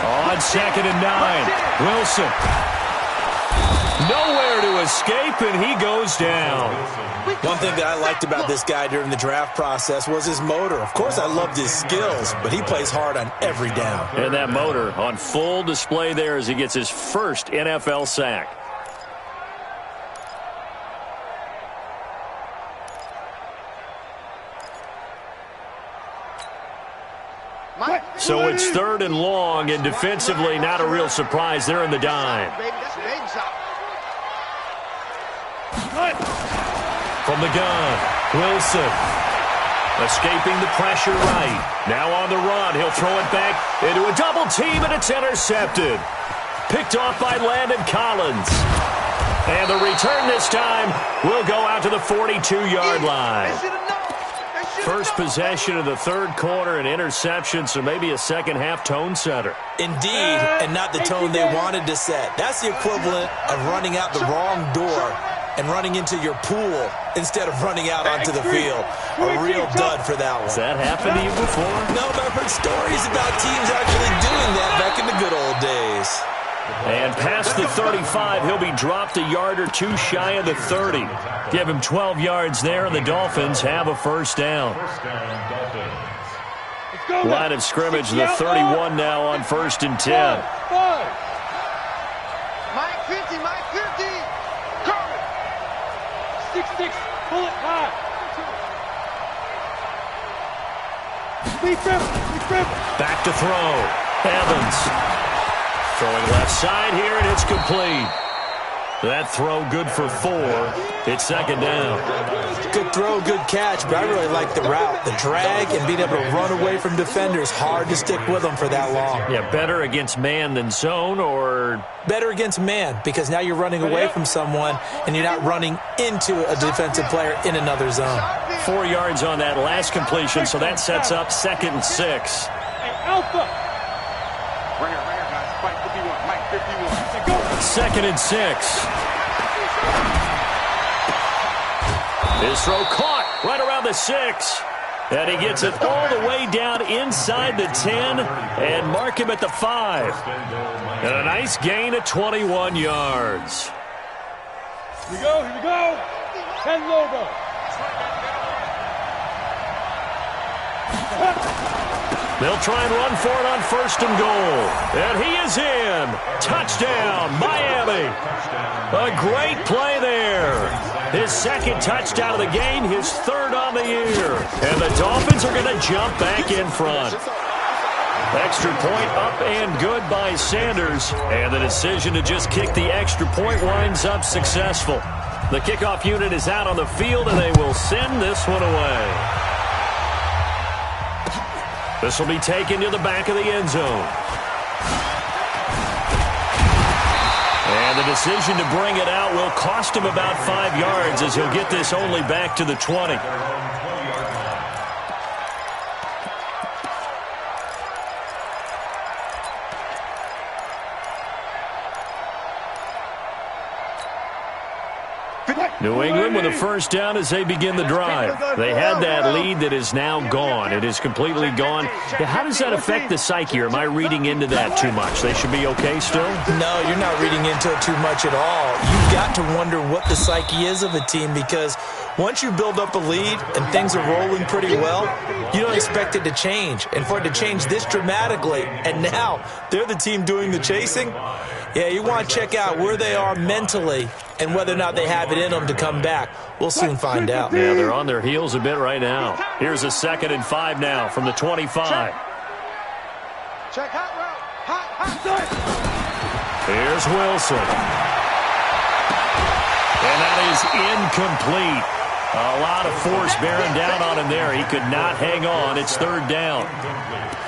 On 2nd and 9, Wilson. Nowhere to escape, and he goes down. One thing that I liked about this guy during the draft process was his motor. Of course, I loved his skills, but he plays hard on every down. And that motor on full display there as he gets his first NFL sack. So it's 3rd and long, and defensively not a real surprise. They're in the dime. From the gun, Wilson. Escaping the pressure right. Now on the run. He'll throw it back into a double team, and it's intercepted. Picked off by Landon Collins. And the return this time will go out to the 42-yard line. First possession of the third quarter, an interception, so maybe a second-half tone setter. Indeed, and not the tone they wanted to set. That's the equivalent of running out the wrong door and running into your pool instead of running out onto the field. A real dud for that one. Has that happened to you before? No, but I've heard stories about teams actually doing that back in the good old days. And past the 35, he'll be dropped a yard or two shy of the 30. Give him 12 yards there, and the Dolphins have a first down. Line of scrimmage, the 31 now on 1st and 10. Mike 50, Mike 50. Cover. 6-6, pull it high. Back to throw. Evans. Throwing left side here, and it's complete. That throw good for 4. It's 2nd down. Good throw, good catch, but I really like the route. The drag and being able to run away from defenders. Hard to stick with them for that long. Yeah, better against man than zone, or? Better against man, because now you're running away from someone, and you're not running into a defensive player in another zone. 4 yards on that last completion, so that sets up 2nd and 6. Alpha. Right here, guys. Mike 51, Mike 51. 2nd and 6. His throw caught right around the 6. And he gets it all the way down inside the 10 and mark him at the 5. And a nice gain of 21 yards. Here we go, here we go. 10 logo. They'll try and run for it on 1st and goal. And he is in. Touchdown, Miami. A great play there. His 2nd touchdown of the game, his 3rd on the year. And the Dolphins are going to jump back in front. Extra point up and good by Sanders. And the decision to just kick the extra point winds up successful. The kickoff unit is out on the field, and they will send this one away. This will be taken to the back of the end zone. And the decision to bring it out will cost him about 5 yards as he'll get this only back to the 20. New England with a first down as they begin the drive. They had that lead that is now gone. It is completely gone. How does that affect the psyche? Or am I reading into that too much? They should be okay still? No, you're not reading into it too much at all. You've got to wonder what the psyche is of a team, because once you build up a lead and things are rolling pretty well, you don't expect it to change. And for it to change this dramatically, and now they're the team doing the chasing, yeah, you want to check out where they are mentally and whether or not they have it in them to come back. We'll soon find out. Yeah, they're on their heels a bit right now. Here's a 2nd and 5 now from the 25. Check hot route. Hot. Here's Wilson. And that is incomplete. A lot of force bearing down on him there. He could not hang on. It's 3rd down.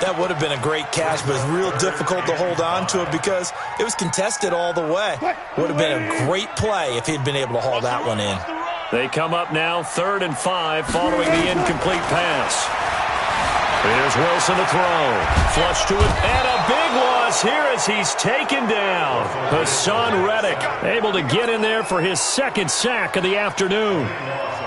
That would have been a great catch, but it's real difficult to hold on to it because it was contested all the way. Would have been a great play if he'd been able to haul that one in. They come up now 3rd and 5 following the incomplete pass. Here's Wilson to throw. Flush to it, and a big loss here as he's taken down. Hassan Reddick able to get in there for his 2nd sack of the afternoon.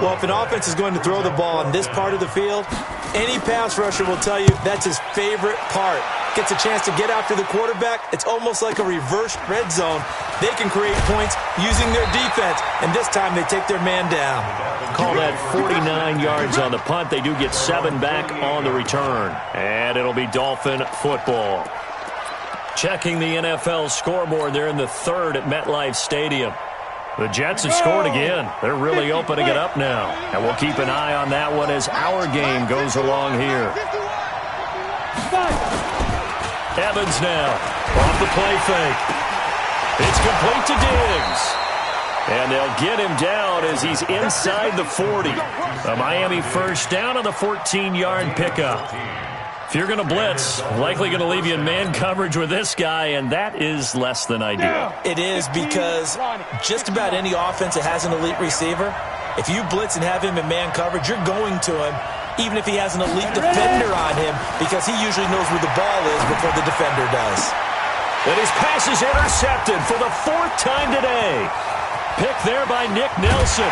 Well, if an offense is going to throw the ball on this part of the field, any pass rusher will tell you that's his favorite part. Gets a chance to get after the quarterback. It's almost like a reverse red zone. They can create points using their defense, and this time they take their man down. Call that 49 yards on the punt. They do get 7 back on the return. And it'll be Dolphin football. Checking the NFL scoreboard, they're in the 3rd at MetLife Stadium. The Jets have scored again. They're really opening it up now. And we'll keep an eye on that one as our game goes along here. Evans now off the play fake. It's complete to Diggs. And they'll get him down as he's inside the 40. A Miami first down on the 14-yard pickup. If you're going to blitz, likely going to leave you in man coverage with this guy, and that is less than ideal. It is, because just about any offense that has an elite receiver, if you blitz and have him in man coverage, you're going to him, even if he has an elite defender on him, because he usually knows where the ball is before the defender does. And his pass is intercepted for the 4th time today. Picked there by Nick Nelson.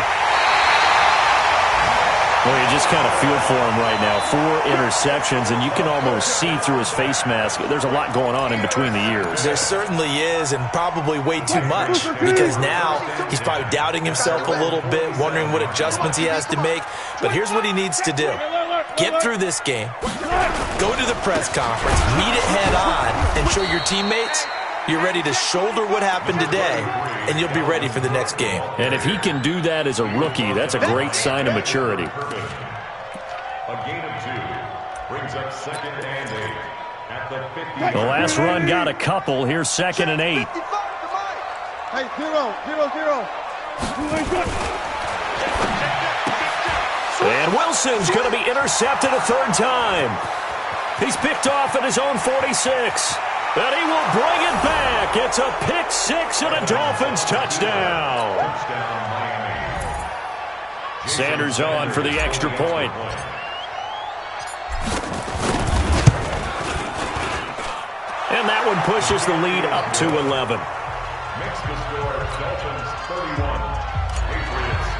Well, you just kind of feel for him right now. 4 interceptions, and you can almost see through his face mask. There's a lot going on in between the ears. There certainly is, and probably way too much, because now he's probably doubting himself a little bit, wondering what adjustments he has to make. But here's what he needs to do. Get through this game. Go to the press conference, meet it head on, and show your teammates you're ready to shoulder what happened today, and you'll be ready for the next game. And if he can do that as a rookie, that's a great sign of maturity. A gain of 2 brings up 2nd and 8 at the 50. The last run got a couple. Here's 2nd and 8. Hey, 0. And Wilson's going to be intercepted a 3rd time. He's picked off at his own 46. And he will bring it back. It's a pick 6 and a Dolphins touchdown. Sanders on for the extra point. And that one pushes the lead up to 11. Makes the score Dolphins 31, Patriots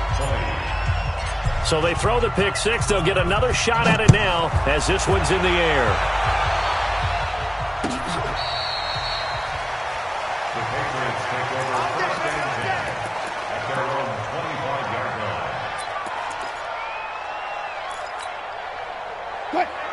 20. So they throw the pick 6. They'll get another shot at it now as this one's in the air.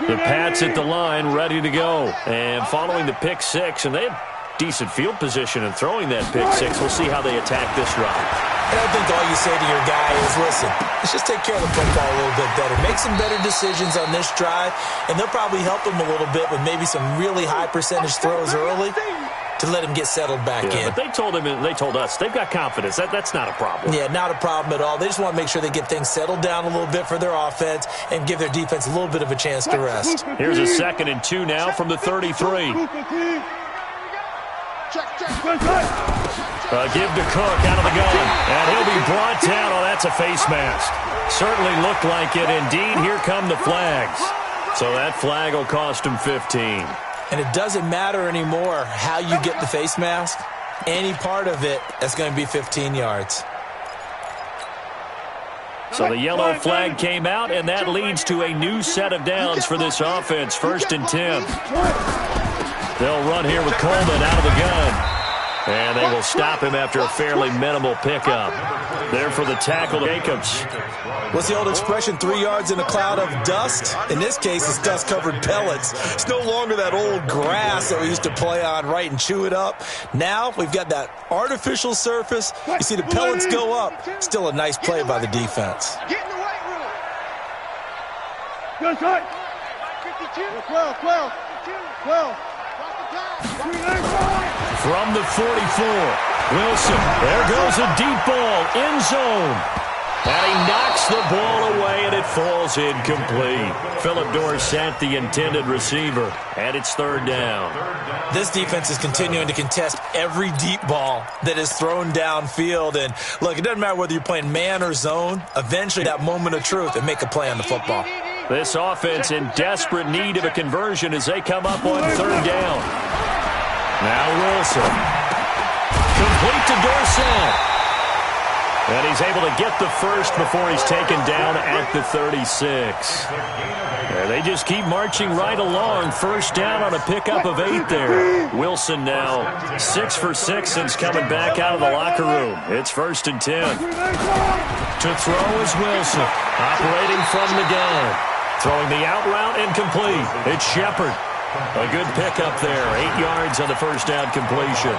The Pats at the line, ready to go. And following the pick 6, and they have decent field position in throwing that pick 6. We'll see how they attack this drive. And I think all you say to your guy is, listen, let's just take care of the football a little bit better. Make some better decisions on this drive, and they'll probably help him a little bit with maybe some really high percentage throws early to let him get settled back in. But they told him, and they told us, they've got confidence. That's not a problem. Yeah, not a problem at all. They just want to make sure they get things settled down a little bit for their offense and give their defense a little bit of a chance to rest. Here's a 2nd and 2 now from the 33. Give to Cook out of the gun, and he'll be brought down. Oh, that's a face mask. Certainly looked like it. Indeed, here come the flags. So that flag will cost him 15. And it doesn't matter anymore how you get the face mask. Any part of it, that's going to be 15 yards. So the yellow flag came out, and that leads to a new set of downs for this offense. 1st and 10. They'll run here with Coleman out of the gun. And they will stop him after a fairly minimal pickup. There for the tackle, Jacobs. What's the old expression, 3 yards in a cloud of dust? In this case, it's dust-covered pellets. It's no longer that old grass that we used to play on, right, and chew it up. Now we've got that artificial surface. You see the pellets go up. Still a nice play by the defense. Get in the weight room. Good side. 52. 12, 12, 12. From the 44, Wilson. There goes a deep ball, end zone. And he knocks the ball away, and it falls incomplete. Philip Dorsett, the intended receiver, and it's 3rd down. This defense is continuing to contest every deep ball that is thrown downfield. And, look, it doesn't matter whether you're playing man or zone. Eventually, that moment of truth and make a play on the football. This offense in desperate need of a conversion as they come up on 3rd down. Now Wilson. Complete to Dorsett. And he's able to get the first before he's taken down at the 36. And they just keep marching right along. 1st down on a pickup of 8 there. Wilson now 6 for 6 since coming back out of the locker room. It's 1st and 10. To throw is Wilson. Operating from the gun. Throwing the out route incomplete. It's Shepard. A good pickup there. 8 yards on the 1st down completion.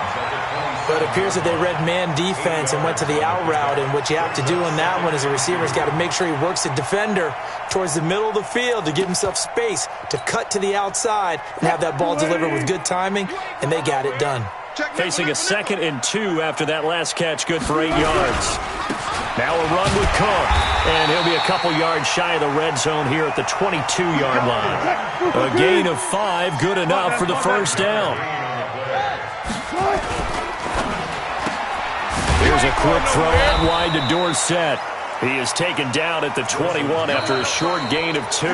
But it appears that they read man defense and went to the out route. And what you have to do on that one is a receiver's got to make sure he works the defender towards the middle of the field to give himself space to cut to the outside and have that ball delivered with good timing. And they got it done. Facing a 2nd and 2 after that last catch, good for 8 yards. Now a run with Cook, and he'll be a couple yards shy of the red zone here at the 22-yard line. A gain of 5, good enough for the 1st down. Here's a quick throw out wide to Dorsett. He is taken down at the 21 after a short gain of 2.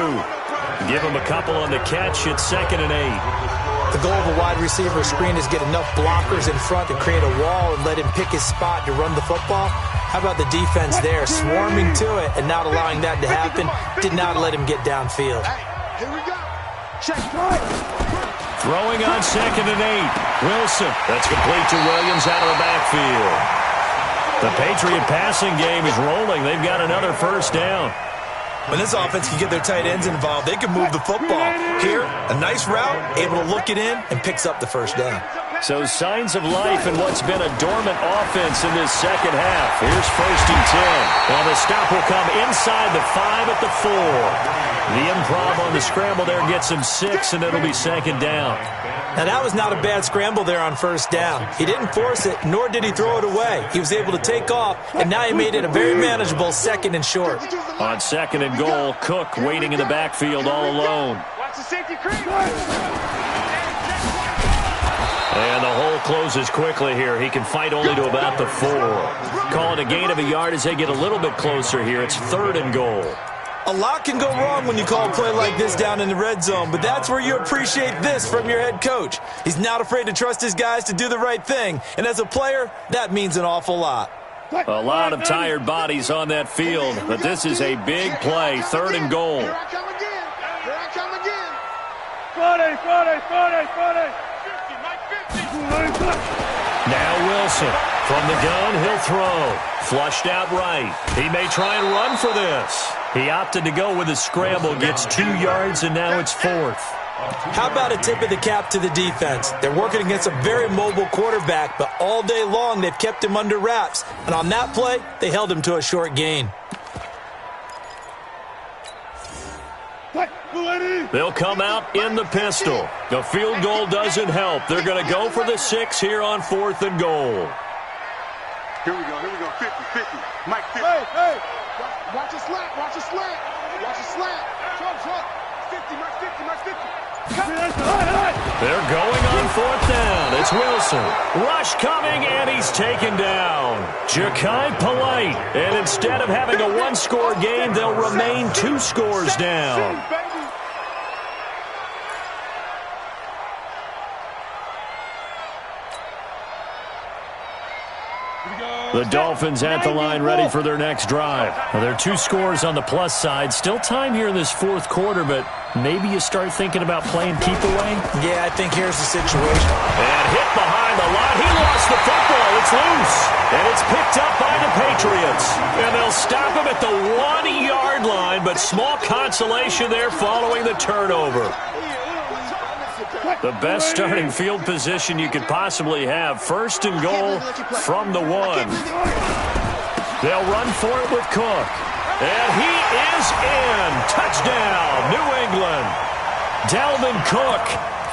Give him a couple on the catch. It's 2nd and 8. The goal of a wide receiver screen is get enough blockers in front to create a wall and let him pick his spot to run the football. How about the defense there, swarming to it and not allowing that to happen? Did not let him get downfield. Here we go. Check. Throwing on 2nd and 8. Wilson. That's complete to Williams out of the backfield. The Patriot passing game is rolling. They've got another 1st down. When this offense can get their tight ends involved, they can move the football. Here, a nice route, able to look it in, and picks up the 1st down. So signs of life in what's been a dormant offense in this 2nd half. Here's 1st and 10. And the stop will come inside the 5 at the 4. The improv on the scramble there gets him 6, and it'll be 2nd down. Now, that was not a bad scramble there on 1st down. He didn't force it, nor did he throw it away. He was able to take off, and now he made it a very manageable 2nd and short. On 2nd and goal, Cook waiting in the backfield all alone. Watch the safety creep. And the hole closes quickly here. He can fight only to about the 4. Call it a gain of a yard as they get a little bit closer here. It's 3rd and goal. A lot can go wrong when you call a play like this down in the red zone, but that's where you appreciate this from your head coach. He's not afraid to trust his guys to do the right thing, and as a player, that means an awful lot. A lot of tired bodies on that field, but this is a big play. 3rd and goal. Here I come again. Here I come again. 50, Mike 50. Now Wilson. From the gun, he'll throw. Flushed out right. He may try and run for this. He opted to go with a scramble, gets 2 yards, and now it's 4th. How about a tip of the cap to the defense? They're working against a very mobile quarterback, but all day long they've kept him under wraps. And on that play, they held him to a short gain. They'll come out in the pistol. The field goal doesn't help. They're going to go for the 6 here on 4th and goal. Here we go. 50, 50. Mike 50. Hey. Watch a slant. Watch a slant. Watch a slant. Trump. 50, Mike 50, Mike 50. They're going on 4th down. It's Wilson. Rush coming, and he's taken down. Ja'Kai Polite. And instead of having a 1-score game, they'll remain 2 scores down. The Dolphins at the line ready for their next drive. Now, there are 2 scores on the plus side. Still time here in this 4th quarter, but maybe you start thinking about playing keep away? Yeah, I think here's the situation. And hit behind the line. He lost the football. It's loose. And it's picked up by the Patriots. And they'll stop him at the 1-yard line, but small consolation there following the turnover. The best starting field position you could possibly have. 1st and goal from the 1. They'll run for it with Cook. And he is in. Touchdown, New England. Dalvin Cook,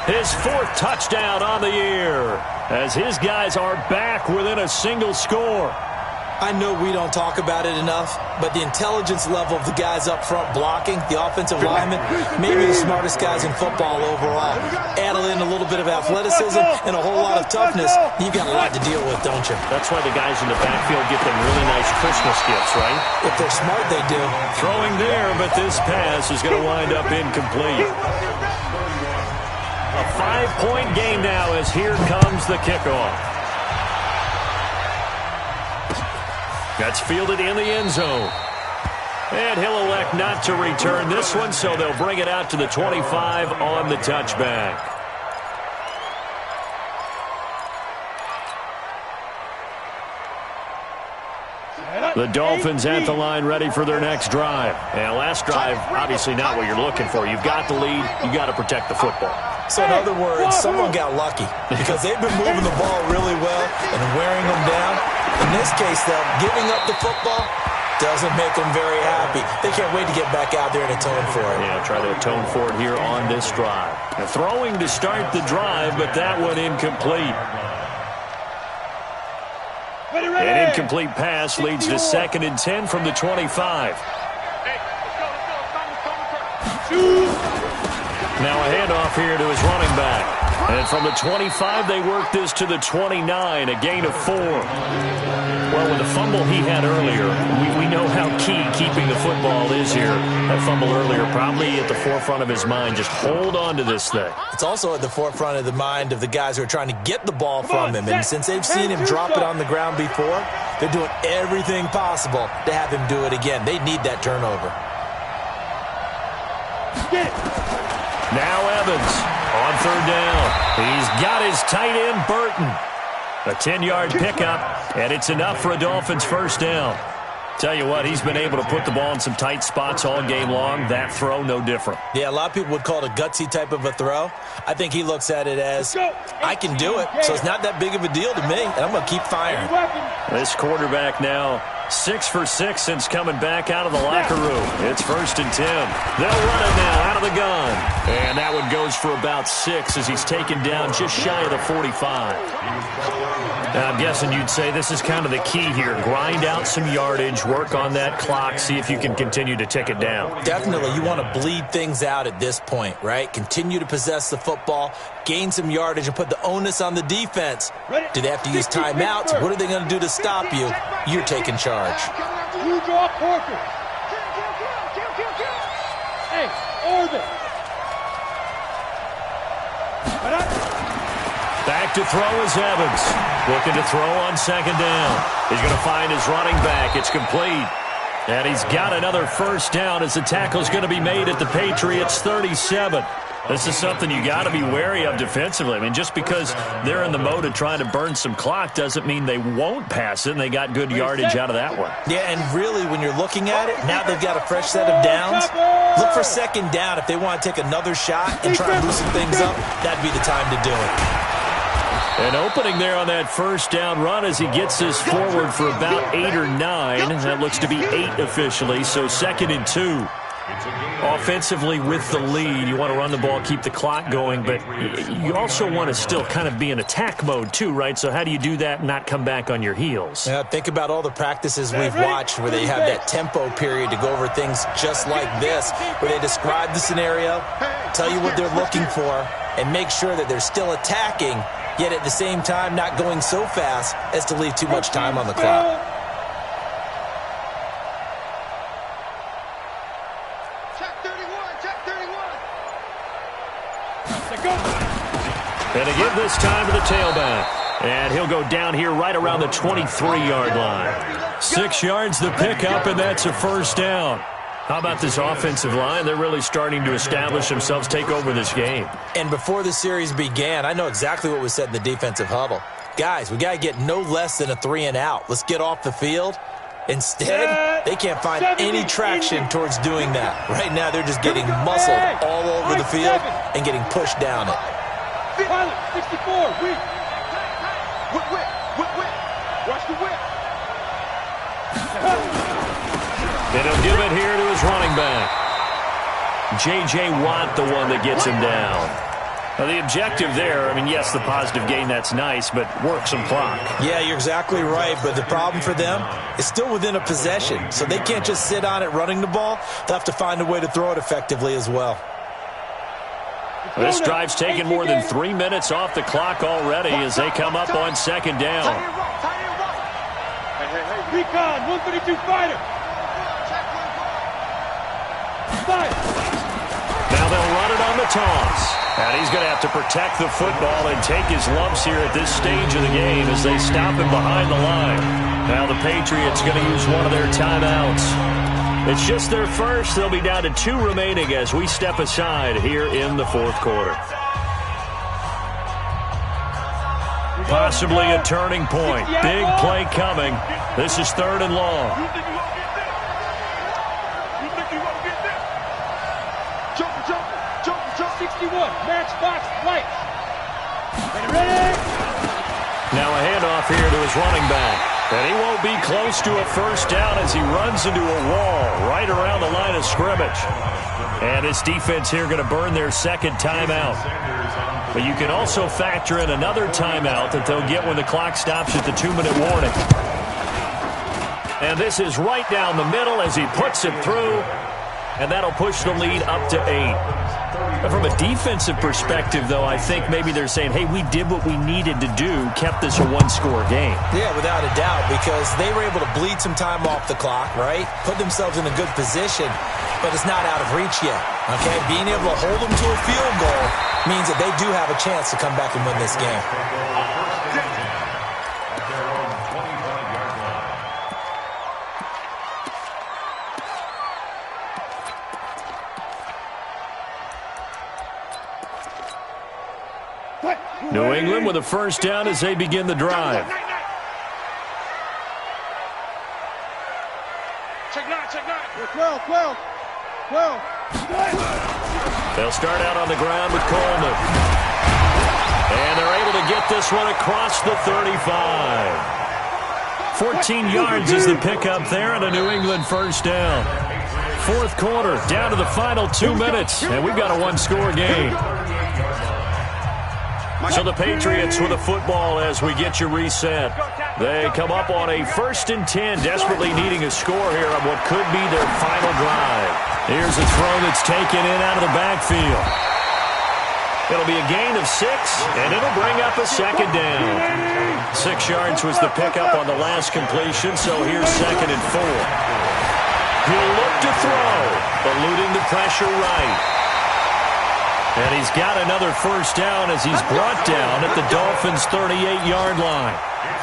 his 4th touchdown on the year, as his guys are back within a single score. I know we don't talk about it enough, but the intelligence level of the guys up front blocking, the offensive linemen, maybe the smartest guys in football overall. Add in a little bit of athleticism and a whole lot of toughness, you've got a lot to deal with, don't you? That's why the guys in the backfield get them really nice Christmas gifts, right? If they're smart, they do. Throwing there, but this pass is going to wind up incomplete. A 5-point game now as here comes the kickoff. That's fielded in the end zone. And he'll elect not to return this one, so they'll bring it out to the 25 on the touchback. The Dolphins at the line ready for their next drive. And last drive, obviously not what you're looking for. You've got the lead. You got to protect the football. So in other words, someone got lucky because they've been moving the ball really well and wearing them down. In this case, though, giving up the football doesn't make them very happy. They can't wait to get back out there and atone for it. Yeah, try to atone for it here on this drive. Now, throwing to start the drive, but that one incomplete. An incomplete pass leads to 2nd and 10 from the 25. Now a handoff here to his running back. And from the 25, they work this to the 29, a gain of 4. Well, with the fumble he had earlier, we know how key keeping the football is here. That fumble earlier probably at the forefront of his mind. Just hold on to this thing. It's also at the forefront of the mind of the guys who are trying to get the ball from him. And since they've seen him drop it on the ground before, they're doing everything possible to have him do it again. They need that turnover. Now Evans on 3rd down. He's got his tight end, Burton. A 10-yard pickup, and it's enough for a Dolphins 1st down. Tell you what, he's been able to put the ball in some tight spots all game long. That throw, no different. Yeah, a lot of people would call it a gutsy type of a throw. I think he looks at it as, I can do it, so it's not that big of a deal to me, and I'm going to keep firing. This quarterback now 6 for 6 since coming back out of the locker room. It's 1st and 10. They'll run it now out of the gun. And that one goes for about 6 as he's taken down just shy of the 45. Now, I'm guessing you'd say this is kind of the key here. Grind out some yardage, work on that clock, see if you can continue to tick it down. Definitely. You want to bleed things out at this point, right? Continue to possess the football, gain some yardage, and put the onus on the defense. Do they have to use timeouts? What are they going to do to stop you? You're taking charge. You draw Porter. Hey, orbit. Back to throw is Evans. Looking to throw on 2nd down. He's going to find his running back. It's complete. And he's got another 1st down as the tackle's going to be made at the Patriots 37. This is something you got to be wary of defensively. I mean, just because they're in the mode of trying to burn some clock doesn't mean they won't pass it, and they got good yardage out of that one. Yeah, and really, when you're looking at it, now they've got a fresh set of downs. Look for 2nd down. If they want to take another shot and try to loosen things up, that'd be the time to do it. An opening there on that 1st down run as he gets this forward for about 8 or 9. That looks to be 8 officially, so 2nd and 2. Offensively with the lead, you want to run the ball, keep the clock going, but you also want to still kind of be in attack mode too, right? So how do you do that and not come back on your heels? Yeah, think about all the practices we've watched where they have that tempo period to go over things just like this, where they describe the scenario, tell you what they're looking for, and make sure that they're still attacking, yet at the same time not going so fast as to leave too much time on the clock. And again this time to the tailback. And he'll go down here right around the 23-yard line. 6 yards the pickup, and that's a first down. How about this offensive line? They're really starting to establish themselves, take over this game. And before the series began, I know exactly what was said in the defensive huddle. Guys, we got to get no less than a 3-and-out. Let's get off the field. Instead, they can't find any traction towards doing that. Right now, they're just getting muscled all over the field and getting pushed down it. 64, whip. Watch the whip. And he'll give it here to his running back. J.J. Watt, the one that gets him down. Now, the objective there, I mean, yes, the positive gain, that's nice, but work some clock. Yeah, you're exactly right, but the problem for them is still within a possession, so they can't just sit on it running the ball. They'll have to find a way to throw it effectively as well. This drive's taken more than 3 minutes off the clock already as they come up on second down. Hey, recon, 132 fighter. Now they'll run it on the toss. And he's going to have to protect the football and take his lumps here at this stage of the game as they stop him behind the line. Now the Patriots going to use one of their timeouts. It's just their first. They'll be down to 2 remaining as we step aside here in the fourth quarter. Possibly a turning point. Big play coming. This is 3rd and long. Jump, 61, match box, light. Ready. Now a handoff here to his running back. And he won't be close to a first down as he runs into a wall right around the line of scrimmage. And this defense here going to burn their second timeout. But you can also factor in another timeout that they'll get when the clock stops at the 2-minute warning. And this is right down the middle as he puts it through. And that'll push the lead up to 8. But from a defensive perspective, though, I think maybe they're saying, hey, we did what we needed to do, kept this a 1-score game. Yeah, without a doubt, because they were able to bleed some time off the clock, right? Put themselves in a good position, but it's not out of reach yet, okay? Being able to hold them to a field goal means that they do have a chance to come back and win this game. New England with a first down as they begin the drive. Check 9. 12. They'll start out on the ground with Coleman. And they're able to get this one across the 35. 14 yards is the pickup there and a New England first down. Fourth quarter, down to the final 2 minutes, and we've got a 1-score game. So the Patriots with the football as we get you reset. They come up on a 1st and 10, desperately needing a score here on what could be their final drive. Here's a throw that's taken in out of the backfield. It'll be a gain of 6, and it'll bring up a second down. 6 yards was the pickup on the last completion, so here's 2nd and 4. He'll look to throw, eluding the pressure right. And he's got another first down as he's brought down at the Dolphins' 38-yard line.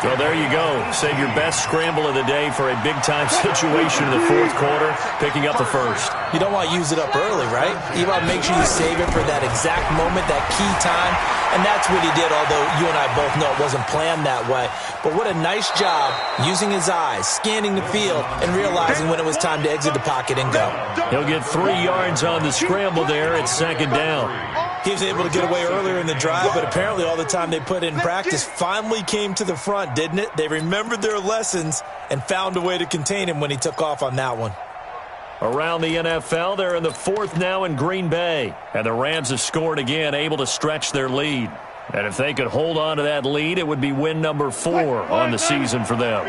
So there you go. Save your best scramble of the day for a big-time situation in the fourth quarter, picking up the first. You don't want to use it up early, right? You want to make sure you save it for that exact moment, that key time. And that's what he did, although you and I both know it wasn't planned that way. But what a nice job using his eyes, scanning the field, and realizing when it was time to exit the pocket and go. He'll get 3 yards on the scramble there at 2nd down. He was able to get away earlier in the drive, but apparently all the time they put in practice finally came to the front, didn't it? They remembered their lessons and found a way to contain him when he took off on that one. Around the NFL, they're in the 4th now in Green Bay. And the Rams have scored again, able to stretch their lead. And if they could hold on to that lead, it would be win number 4 on the season for them.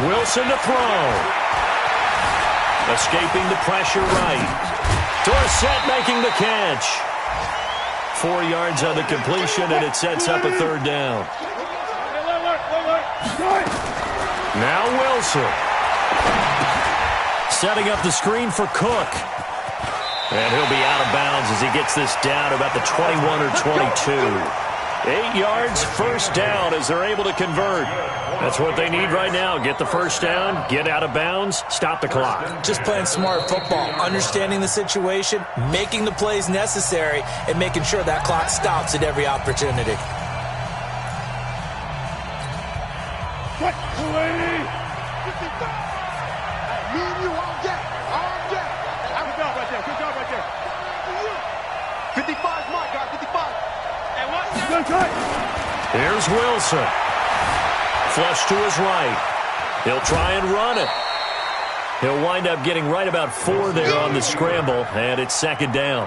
Wilson to throw. Escaping the pressure right. Dorsett making the catch. 4 yards on the completion, and it sets up a 3rd down. Now Wilson. Setting up the screen for Cook. And he'll be out of bounds as he gets this down about the 21 or 22. 8 yards, first down as they're able to convert. That's what they need right now. Get the first down, get out of bounds, stop the clock. Just playing smart football, understanding the situation, making the plays necessary, and making sure that clock stops at every opportunity. Here's Wilson. Flush to his right. He'll try and run it. He'll wind up getting right about 4 there on the scramble, and it's second down.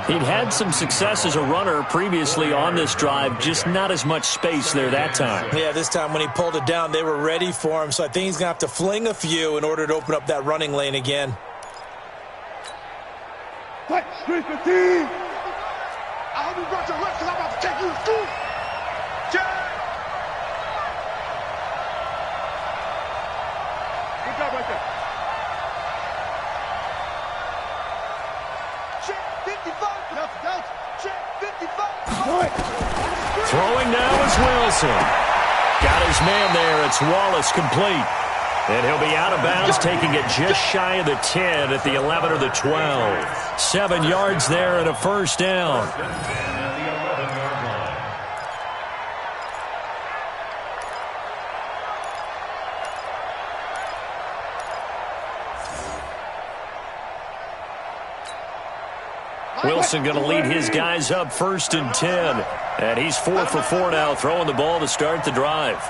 He'd had some success as a runner previously on this drive, just not as much space there that time. Yeah, this time when he pulled it down, they were ready for him, so I think he's going to have to fling a few in order to open up that running lane again. Fight, 315. I hope you brought your left because I'm about to take you to school. Check. Good job right there. Check 55. That's check 55. Throwing now is Wilson. Got his man there. It's Wallace complete. And he'll be out of bounds, taking it just shy of the 10 at the 11 or the 12. 7 yards there and a first down. Wilson going to lead his guys up first and 10. And he's 4 for 4 now, throwing the ball to start the drive.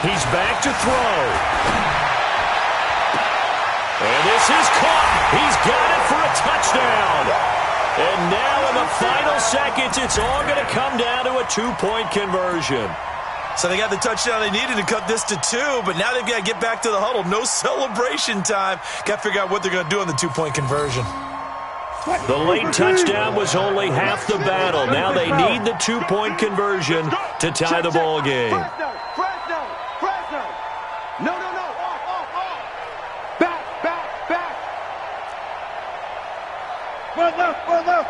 He's back to throw. And this is caught. He's got it for a touchdown. And now in the final seconds, it's all going to come down to a 2-point conversion. So they got the touchdown they needed to cut this to 2, but now they've got to get back to the huddle. No celebration time. Got to figure out what they're going to do on the 2-point conversion. The late touchdown was only half the battle. Now they need the 2-point conversion to tie the ball game. Fresno. No. Off. Back. One left.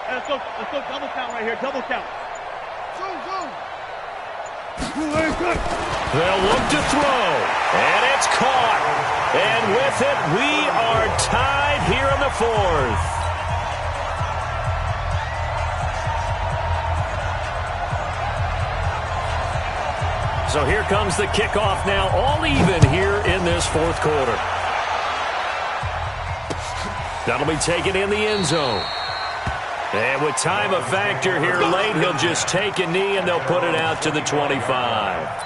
Let's go double count right here. Double count. Zoom. They'll look to throw. And it's caught. And with it, we are tied here in the 4th. So here comes the kickoff now, all even here in this 4th quarter. That'll be taken in the end zone. And with time a factor here late, he'll just take a knee and they'll put it out to the 25.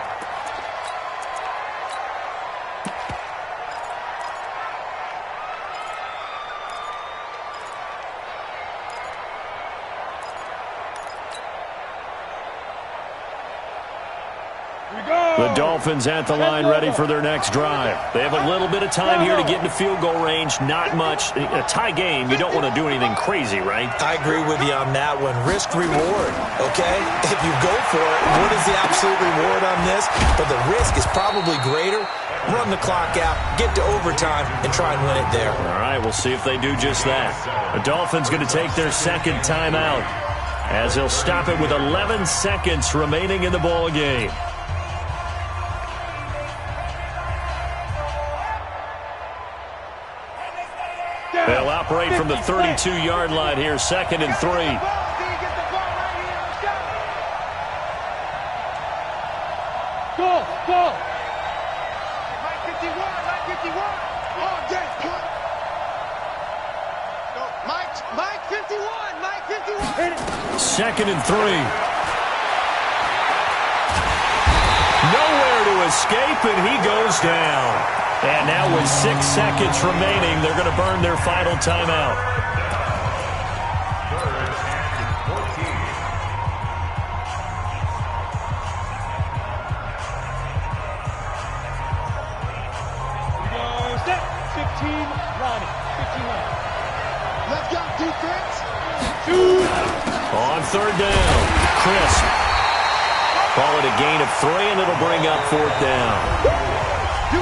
The Dolphins at the line ready for their next drive. They have a little bit of time here to get into field goal range. Not much. A tie game, you don't want to do anything crazy, right? I agree with you on that one. Risk reward, okay? If you go for it, what is the absolute reward on this? But the risk is probably greater. Run the clock out, get to overtime, and try and win it there. All right, we'll see if they do just that. The Dolphins going to take their second timeout as they'll stop it with 11 seconds remaining in the ball game. They'll operate from the 32-yard line here, 2nd and 3. Go. Mike 51. Oh, yes, punt. Mike 51. 2nd and 3. Nowhere to escape, and he goes down. And now with 6 seconds remaining, they're going to burn their final timeout. Set. 15, Ronnie. Let's go, defense. Shoot. On 3rd down, Chris. Call it a gain of 3, and it'll bring up 4th down.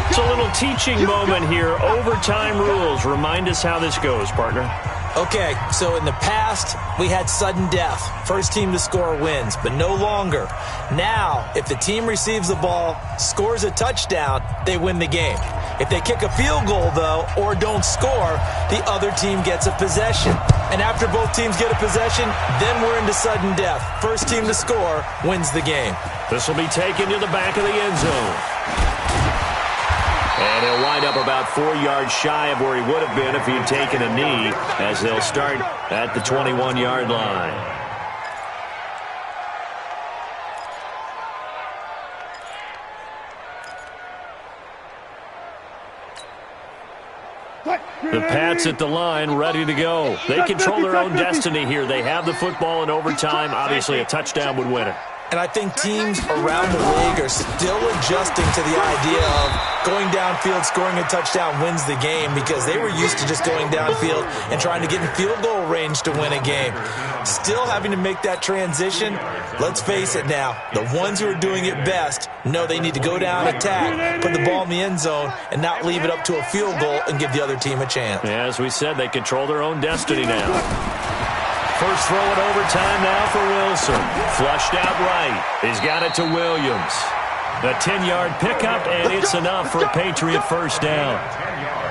It's a little teaching moment here. Overtime rules. Remind us how this goes, partner. Okay, so in the past, we had sudden death. First team to score wins, but no longer. Now, if the team receives the ball, scores a touchdown, they win the game. If they kick a field goal, though, or don't score, the other team gets a possession. And after both teams get a possession, then we're into sudden death. First team to score wins the game. This will be taken to the back of the end zone. And he'll wind up about 4 yards shy of where he would have been if he had taken a knee, as they'll start at the 21-yard line. The Pats at the line, ready to go. They control their own destiny here. They have the football in overtime. Obviously, a touchdown would win it. And I think teams around the league are still adjusting to the idea of going downfield, scoring a touchdown wins the game, because they were used to just going downfield and trying to get in field goal range to win a game. Still having to make that transition. Let's face it now, the ones who are doing it best know they need to go down, attack, put the ball in the end zone, and not leave it up to a field goal and give the other team a chance. Yeah, as we said, they control their own destiny now. First throw in overtime now for Wilson. Flushed out right. He's got it to Williams. A 10-yard pickup, and it's enough for a Patriot first down.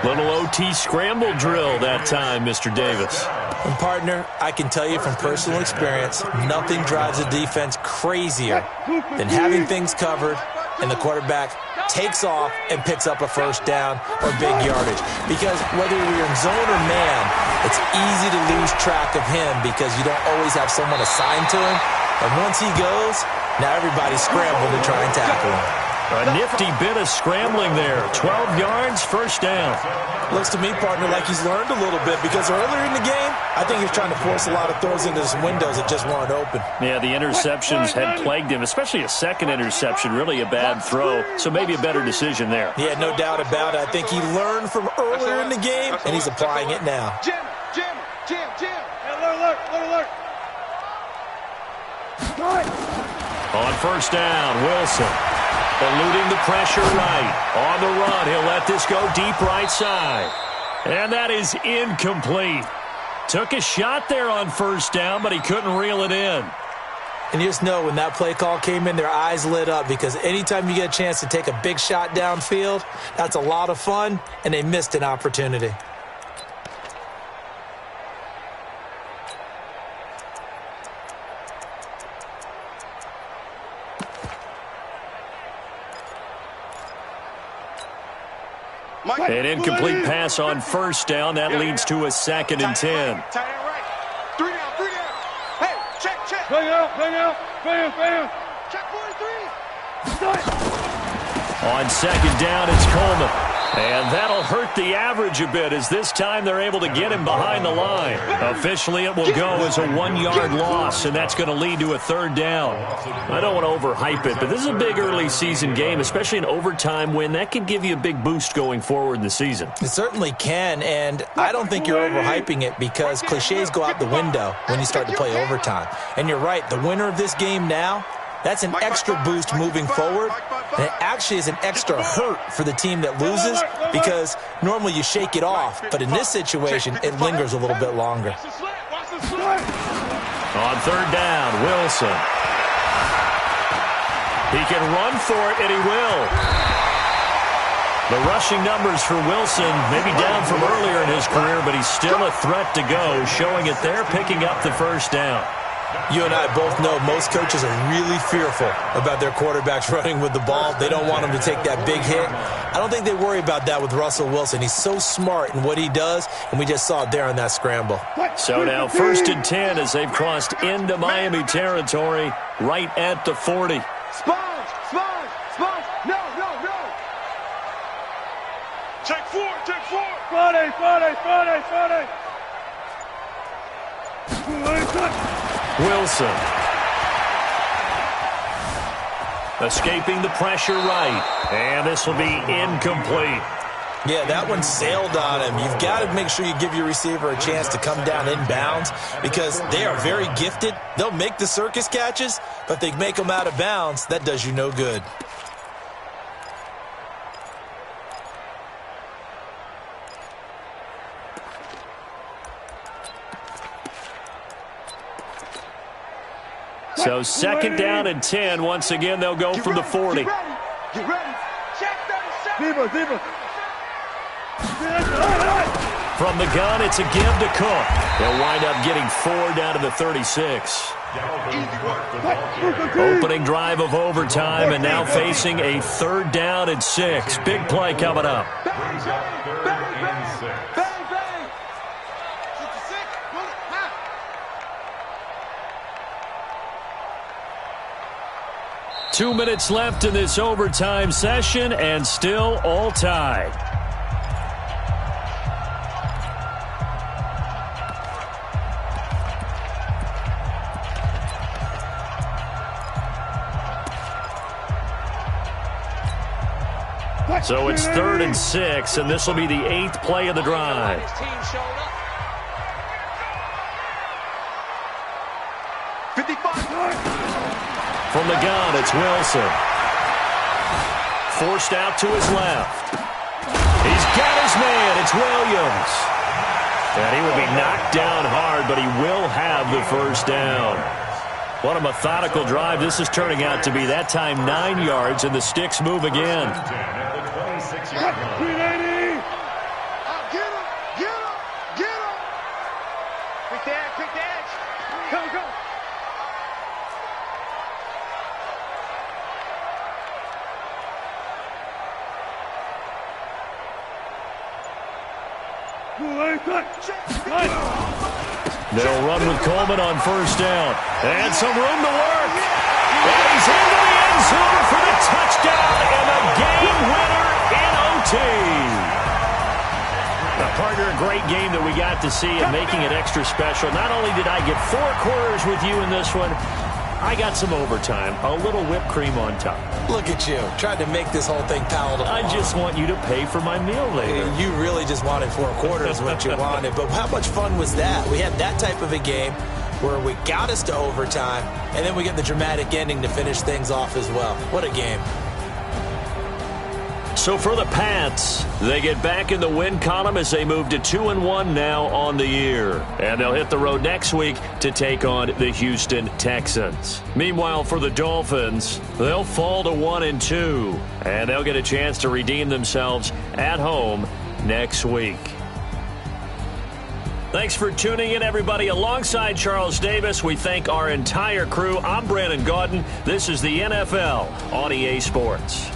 Little OT scramble drill that time, Mr. Davis. And partner, I can tell you from personal experience, nothing drives a defense crazier than having things covered and the quarterback takes off and picks up a first down or big yardage. Because whether you're in zone or man, it's easy to lose track of him because you don't always have someone assigned to him. And once he goes, now everybody's scrambling to try and tackle him. A nifty bit of scrambling there. 12 yards, first down. Looks to me, partner, like he's learned a little bit, because earlier in the game, I think he's trying to force a lot of throws into his windows that just weren't open. Yeah, the interceptions had plagued him, especially a second interception, really a bad throw, so maybe a better decision there. Yeah, no doubt about it. I think he learned from earlier in the game, and he's applying it now. Jim. Hey, alert. On first down, Wilson. Eluding the pressure right. On the run, he'll let this go deep right side. And that is incomplete. Took a shot there on first down, but he couldn't reel it in. And you just know when that play call came in, their eyes lit up, because anytime you get a chance to take a big shot downfield, that's a lot of fun, and they missed an opportunity. An incomplete pass on first down. That leads to a 2nd and 10. Tight end right. 3 down. Hey, check. Bang out. Check 43. On 2nd down, it's Coleman. And that'll hurt the average a bit, as this time they're able to get him behind the line. Officially, it will go as a 1-yard loss, and that's going to lead to a 3rd down. I don't want to overhype it, but this is a big early season game, especially an overtime win. That could give you a big boost going forward in the season. It certainly can, and I don't think you're overhyping it, because cliches go out the window when you start to play overtime. And you're right, the winner of this game now, that's an extra boost moving forward, and it actually is an extra hurt for the team that loses, because normally you shake it off, but in this situation, it lingers a little bit longer. On 3rd down, Wilson. He can run for it, and he will. The rushing numbers for Wilson maybe down from earlier in his career, but he's still a threat to go, showing it there, picking up the first down. You and I both know most coaches are really fearful about their quarterbacks running with the ball. They don't want them to take that big hit. I don't think they worry about that with Russell Wilson. He's so smart in what he does, and we just saw it there on that scramble. So now 1st and 10 as they've crossed into Miami territory, right at the 40. Sponge. No. Take 4. Friday. Wilson. Escaping the pressure right. And this will be incomplete. Yeah, that one sailed on him. You've got to make sure you give your receiver a chance to come down inbounds because they are very gifted. They'll make the circus catches, but if they make them out of bounds, that does you no good. So 2nd down and 10. Once again, they'll go from the 40. Get ready. Check 37. From the gun, it's a give to Cook. They'll wind up getting 4 down to the 36. Opening drive of overtime, and now facing a 3rd down and 6. Big play coming up. Brings up 3rd and 6. Bang, bang. 66. 2 minutes left in this overtime session, and still all tied. So it's 3rd and 6, and this will be the 8th play of the drive. His team showed up. 55. From the gun, it's Wilson. Forced out to his left. He's got his man. It's Williams. And he will be knocked down hard, but he will have the 1st down. What a methodical drive this is turning out to be. That time 9 yards, and the sticks move again. Get him. Quick edge. Go. They'll run with Coleman on 1st down. And some room to work. And he's into the end zone for the touchdown and the game winner in OT. Partner, a great game that we got to see and making it extra special. Not only did I get 4 quarters with you in this one, I got some overtime, a little whipped cream on top. Look at you, tried to make this whole thing palatable. I just want you to pay for my meal later. You really just wanted 4 quarters what you wanted, but how much fun was that? We had that type of a game where we got us to overtime, and then we get the dramatic ending to finish things off as well. What a game. So for the Pats, they get back in the win column as they move to 2-1 now on the year. And they'll hit the road next week to take on the Houston Texans. Meanwhile, for the Dolphins, they'll fall to 1-2. And they'll get a chance to redeem themselves at home next week. Thanks for tuning in, everybody. Alongside Charles Davis, we thank our entire crew. I'm Brandon Gaudin. This is the NFL on EA Sports.